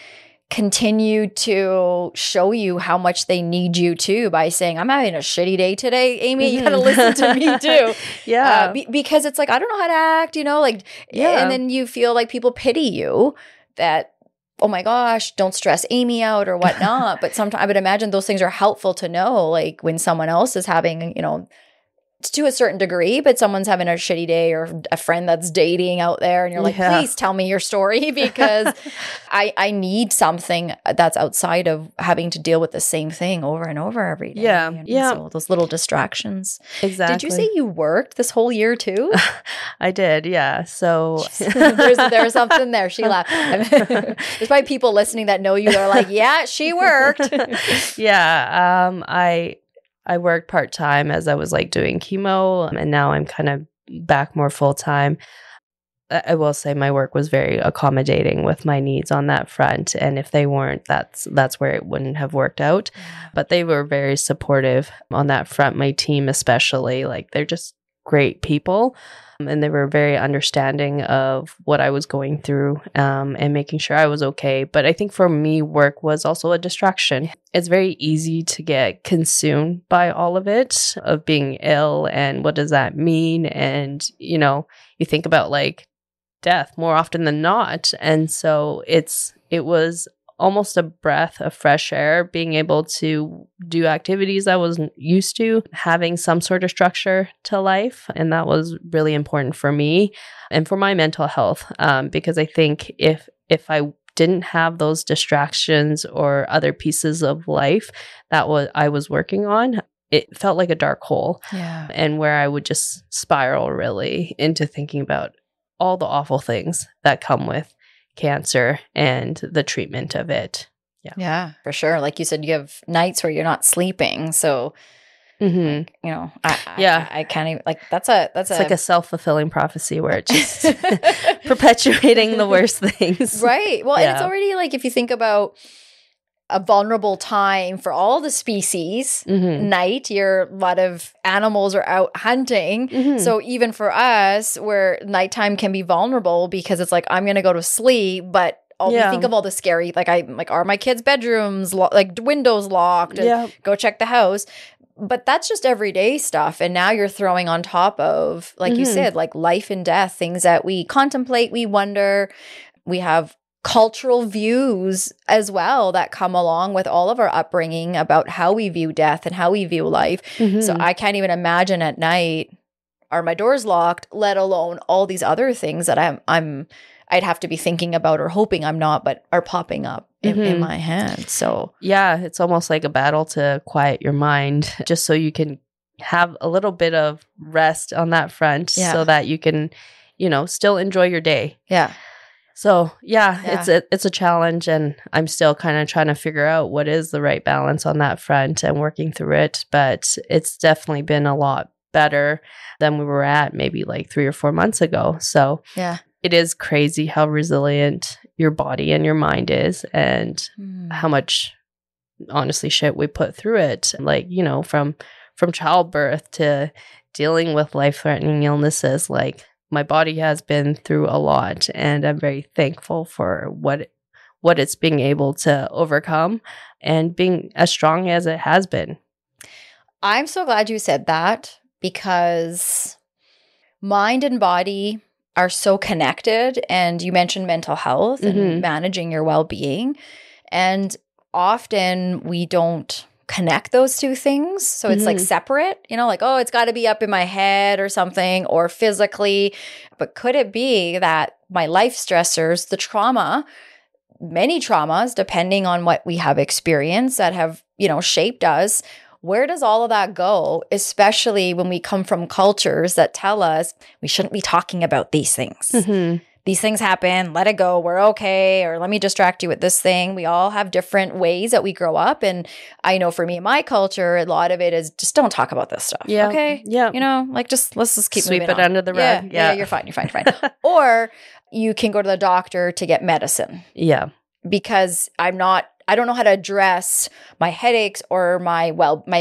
continue to show you how much they need you too by saying, I'm having a shitty day today, Amy, you gotta listen to me too. Because it's like, I don't know how to act, you know, like, and then you feel like people pity you that, oh my gosh, don't stress Amy out or whatnot. But sometimes I would imagine those things are helpful to know, like when someone else is having, you know, to a certain degree, but someone's having a shitty day, or a friend that's dating out there, and you're like, please tell me your story, because I need something that's outside of having to deal with the same thing over and over every day. So those little distractions. Exactly. Did you say you worked this whole year too? I did, yeah. So there's something there. She laughed. There's probably people listening that know you that are like, yeah, she worked. I worked part-time as I was like doing chemo, and now I'm kind of back more full-time. I will say my work was very accommodating with my needs on that front. And if they weren't, that's where it wouldn't have worked out. But they were very supportive on that front. My team especially, like they're just great people. And they were very understanding of what I was going through and making sure I was okay. But I think for me, work was also a distraction. It's very easy to get consumed by all of it, of being ill and what does that mean? And, you know, you think about like death more often than not. And so it was almost a breath of fresh air, being able to do activities I wasn't used to, having some sort of structure to life. And that was really important for me and for my mental health. Because I think if I didn't have those distractions or other pieces of life that I was working on, it felt like a dark hole. And where I would just spiral really into thinking about all the awful things that come with cancer and the treatment of it. Yeah, for sure. Like you said, you have nights where you're not sleeping. So, like, you know, I can't even, like, it's like a self-fulfilling prophecy where it's just perpetuating the worst things. Right. Well, and it's already like, if you think about a vulnerable time for all the species. Night, a lot of animals are out hunting. So even for us, where nighttime can be vulnerable because it's like, I'm going to go to sleep, but think of all the scary, are my kids' bedrooms, windows locked? And go check the house. But that's just everyday stuff. And now you're throwing on top of, like you said, like life and death, things that we contemplate, we wonder. We have cultural views as well that come along with all of our upbringing about how we view death and how we view life. So I can't even imagine at night, are my doors locked, let alone all these other things that I'd have to be thinking about, or hoping I'm not, but are popping up in my head. So yeah, it's almost like a battle to quiet your mind, just so you can have a little bit of rest on that front, so that you can, still enjoy your day. Yeah. So it's a challenge, and I'm still kind of trying to figure out what is the right balance on that front and working through it. But it's definitely been a lot better than we were at maybe like 3 or 4 months ago. So it is crazy how resilient your body and your mind is, and how much, honestly, shit we put through it. Like, from childbirth to dealing with life-threatening illnesses, like, my body has been through a lot, and I'm very thankful for what it's being able to overcome and being as strong as it has been. I'm so glad you said that, because mind and body are so connected. And you mentioned mental health and managing your well-being. And often we don't connect those two things. So it's like separate, oh, it's got to be up in my head or something, or physically. But could it be that my life stressors, the trauma, many traumas, depending on what we have experienced that have, shaped us, where does all of that go? Especially when we come from cultures that tell us we shouldn't be talking about these things. These things happen, let it go, we're okay, or let me distract you with this thing. We all have different ways that we grow up. And I know for me, in my culture, a lot of it is just don't talk about this stuff. Yeah. Okay. Yeah. Let's just keep sweep moving it on. under the rug. Yeah. You're fine. Or you can go to the doctor to get medicine. Yeah. Because I don't know how to address my headaches or my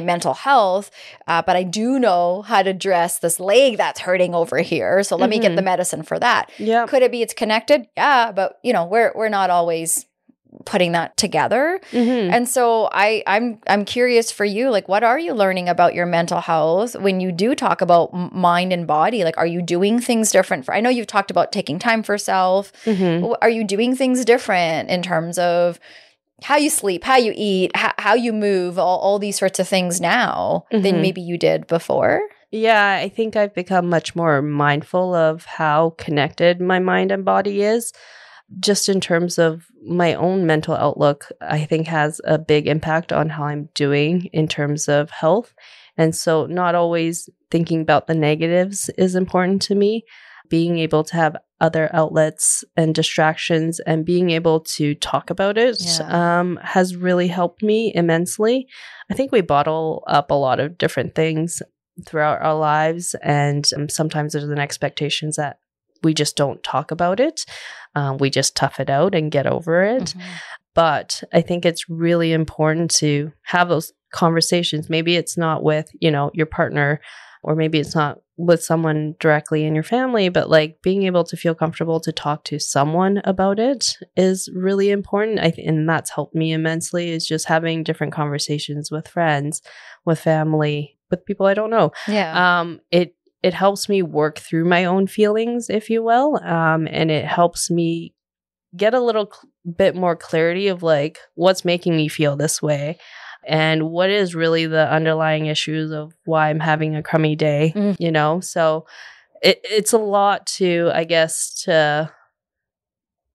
mental health, but I do know how to address this leg that's hurting over here. So let me get the medicine for that. Yeah. Could it be it's connected? Yeah, but we're not always putting that together. And so I'm curious for you, like, what are you learning about your mental health when you do talk about mind and body? Like, are you doing things different? I know you've talked about taking time for self. Are you doing things different in terms of how you sleep, how you eat, how you move, all these sorts of things now than maybe you did before? Yeah, I think I've become much more mindful of how connected my mind and body is. Just in terms of my own mental outlook, I think has a big impact on how I'm doing in terms of health. And so not always thinking about the negatives is important to me. Being able to have other outlets and distractions and being able to talk about it has really helped me immensely. I think we bottle up a lot of different things throughout our lives, and sometimes there's an expectation that we just don't talk about it. We just tough it out and get over it. But I think it's really important to have those conversations. Maybe it's not with, your partner, or maybe it's not with someone directly in your family, but like being able to feel comfortable to talk to someone about it is really important. And that's helped me immensely, is just having different conversations with friends, with family, with people I don't know. Yeah. It helps me work through my own feelings, if you will. And it helps me get a little bit more clarity of like what's making me feel this way. And what is really the underlying issues of why I'm having a crummy day, So it's a lot to, I guess, to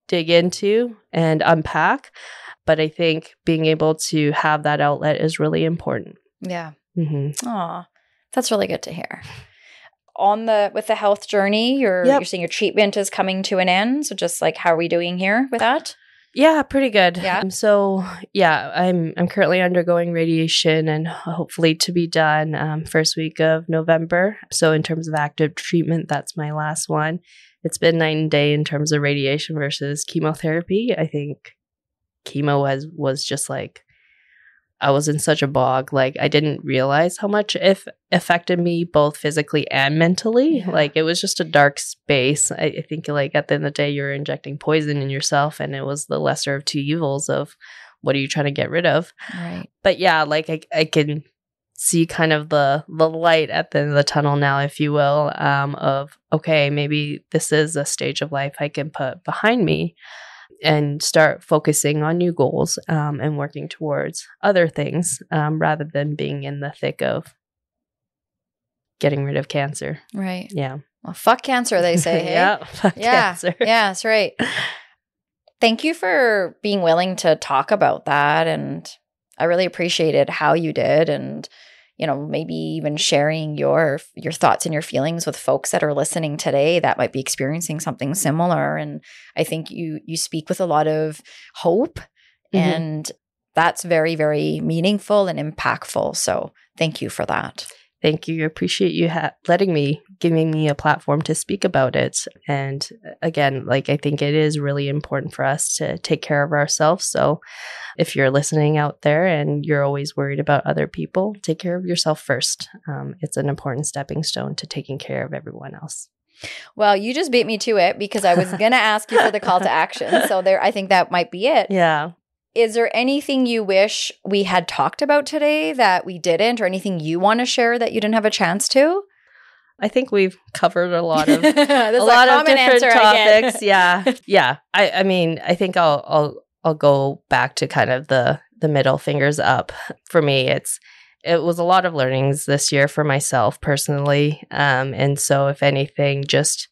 dig into and unpack. But I think being able to have that outlet is really important. Yeah. Aw, that's really good to hear. With the health journey, you're saying your treatment is coming to an end. So just like, how are we doing here with that? Yeah, pretty good. Yeah. I'm currently undergoing radiation and hopefully to be done first week of November. So in terms of active treatment, that's my last one. It's been night and day in terms of radiation versus chemotherapy. I think chemo was just like, I was in such a bog. Like, I didn't realize how much it affected me both physically and mentally. Yeah. Like, it was just a dark space. I think, like, at the end of the day, you're injecting poison in yourself, and it was the lesser of two evils of what are you trying to get rid of? Right. But yeah, like, I can see kind of the light at the end of the tunnel now, if you will, of, okay, maybe this is a stage of life I can put behind me and start focusing on new goals and working towards other things rather than being in the thick of getting rid of cancer. Right. Yeah. Well, fuck cancer, they say. Hey? Yeah. Fuck cancer. Yeah, that's right. Thank you for being willing to talk about that. And I really appreciated how you did. And, you know, maybe even sharing your thoughts and your feelings with folks that are listening today that might be experiencing something similar. And I think you speak with a lot of hope, and that's very, very meaningful and impactful. So thank you for that. Thank you. I appreciate you giving me a platform to speak about it. And again, like, I think it is really important for us to take care of ourselves. So if you're listening out there and you're always worried about other people, take care of yourself first. It's an important stepping stone to taking care of everyone else. Well, you just beat me to it because I was going to ask you for the call to action. So I think that might be it. Yeah. Is there anything you wish we had talked about today that we didn't, or anything you want to share that you didn't have a chance to? I think we've covered a lot of different topics. Yeah. I mean, I think I'll go back to kind of the middle fingers up. For me, it was a lot of learnings this year for myself personally. And so if anything, just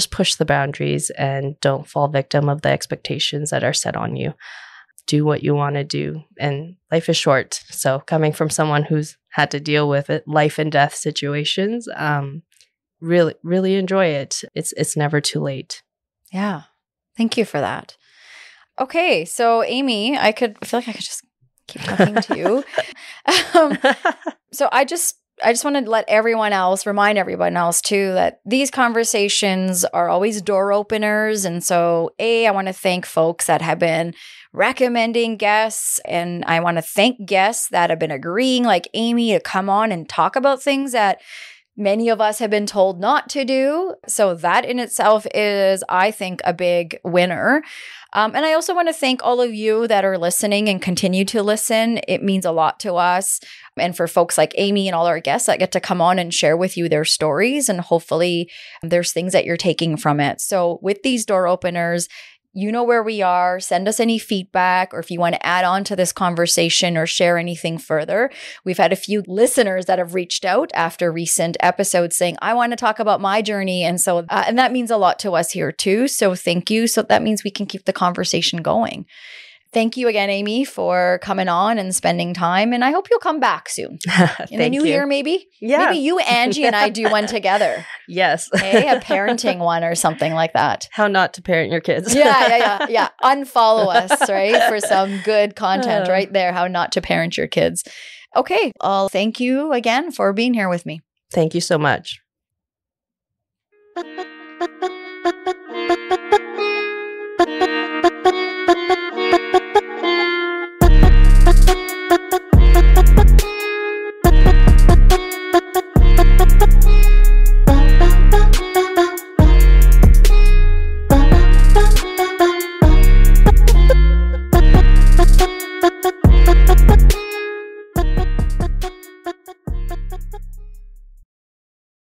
push the boundaries and don't fall victim of the expectations that are set on you. Do what you want to do, and life is short. So coming from someone who's had to deal with it, life and death situations, really, really enjoy it. It's never too late. Yeah. Thank you for that. Okay. So Amy, I feel like I could just keep talking to you. So I just want to remind everyone else too, that these conversations are always door openers. And so I want to thank folks that have been recommending guests, and I want to thank guests that have been agreeing, like Amy, to come on and talk about things that many of us have been told not to do. So that in itself is, I think, a big winner. And I also want to thank all of you that are listening and continue to listen. It means a lot to us. And for folks like Amy and all our guests that get to come on and share with you their stories, and hopefully there's things that you're taking from it. So with these door openers, you know where we are. Send us any feedback, or if you want to add on to this conversation or share anything further. We've had a few listeners that have reached out after recent episodes saying, I want to talk about my journey. And so, and that means a lot to us here too. So thank you. So that means we can keep the conversation going. Thank you again, Amy, for coming on and spending time. And I hope you'll come back soon. In the new year, maybe? Yeah. Maybe you, Angie, and I do one together. Yes. Hey, a parenting one or something like that. How not to parent your kids. Yeah. Unfollow us, right? For some good content right there, how not to parent your kids. Okay. I'll thank you again for being here with me. Thank you so much.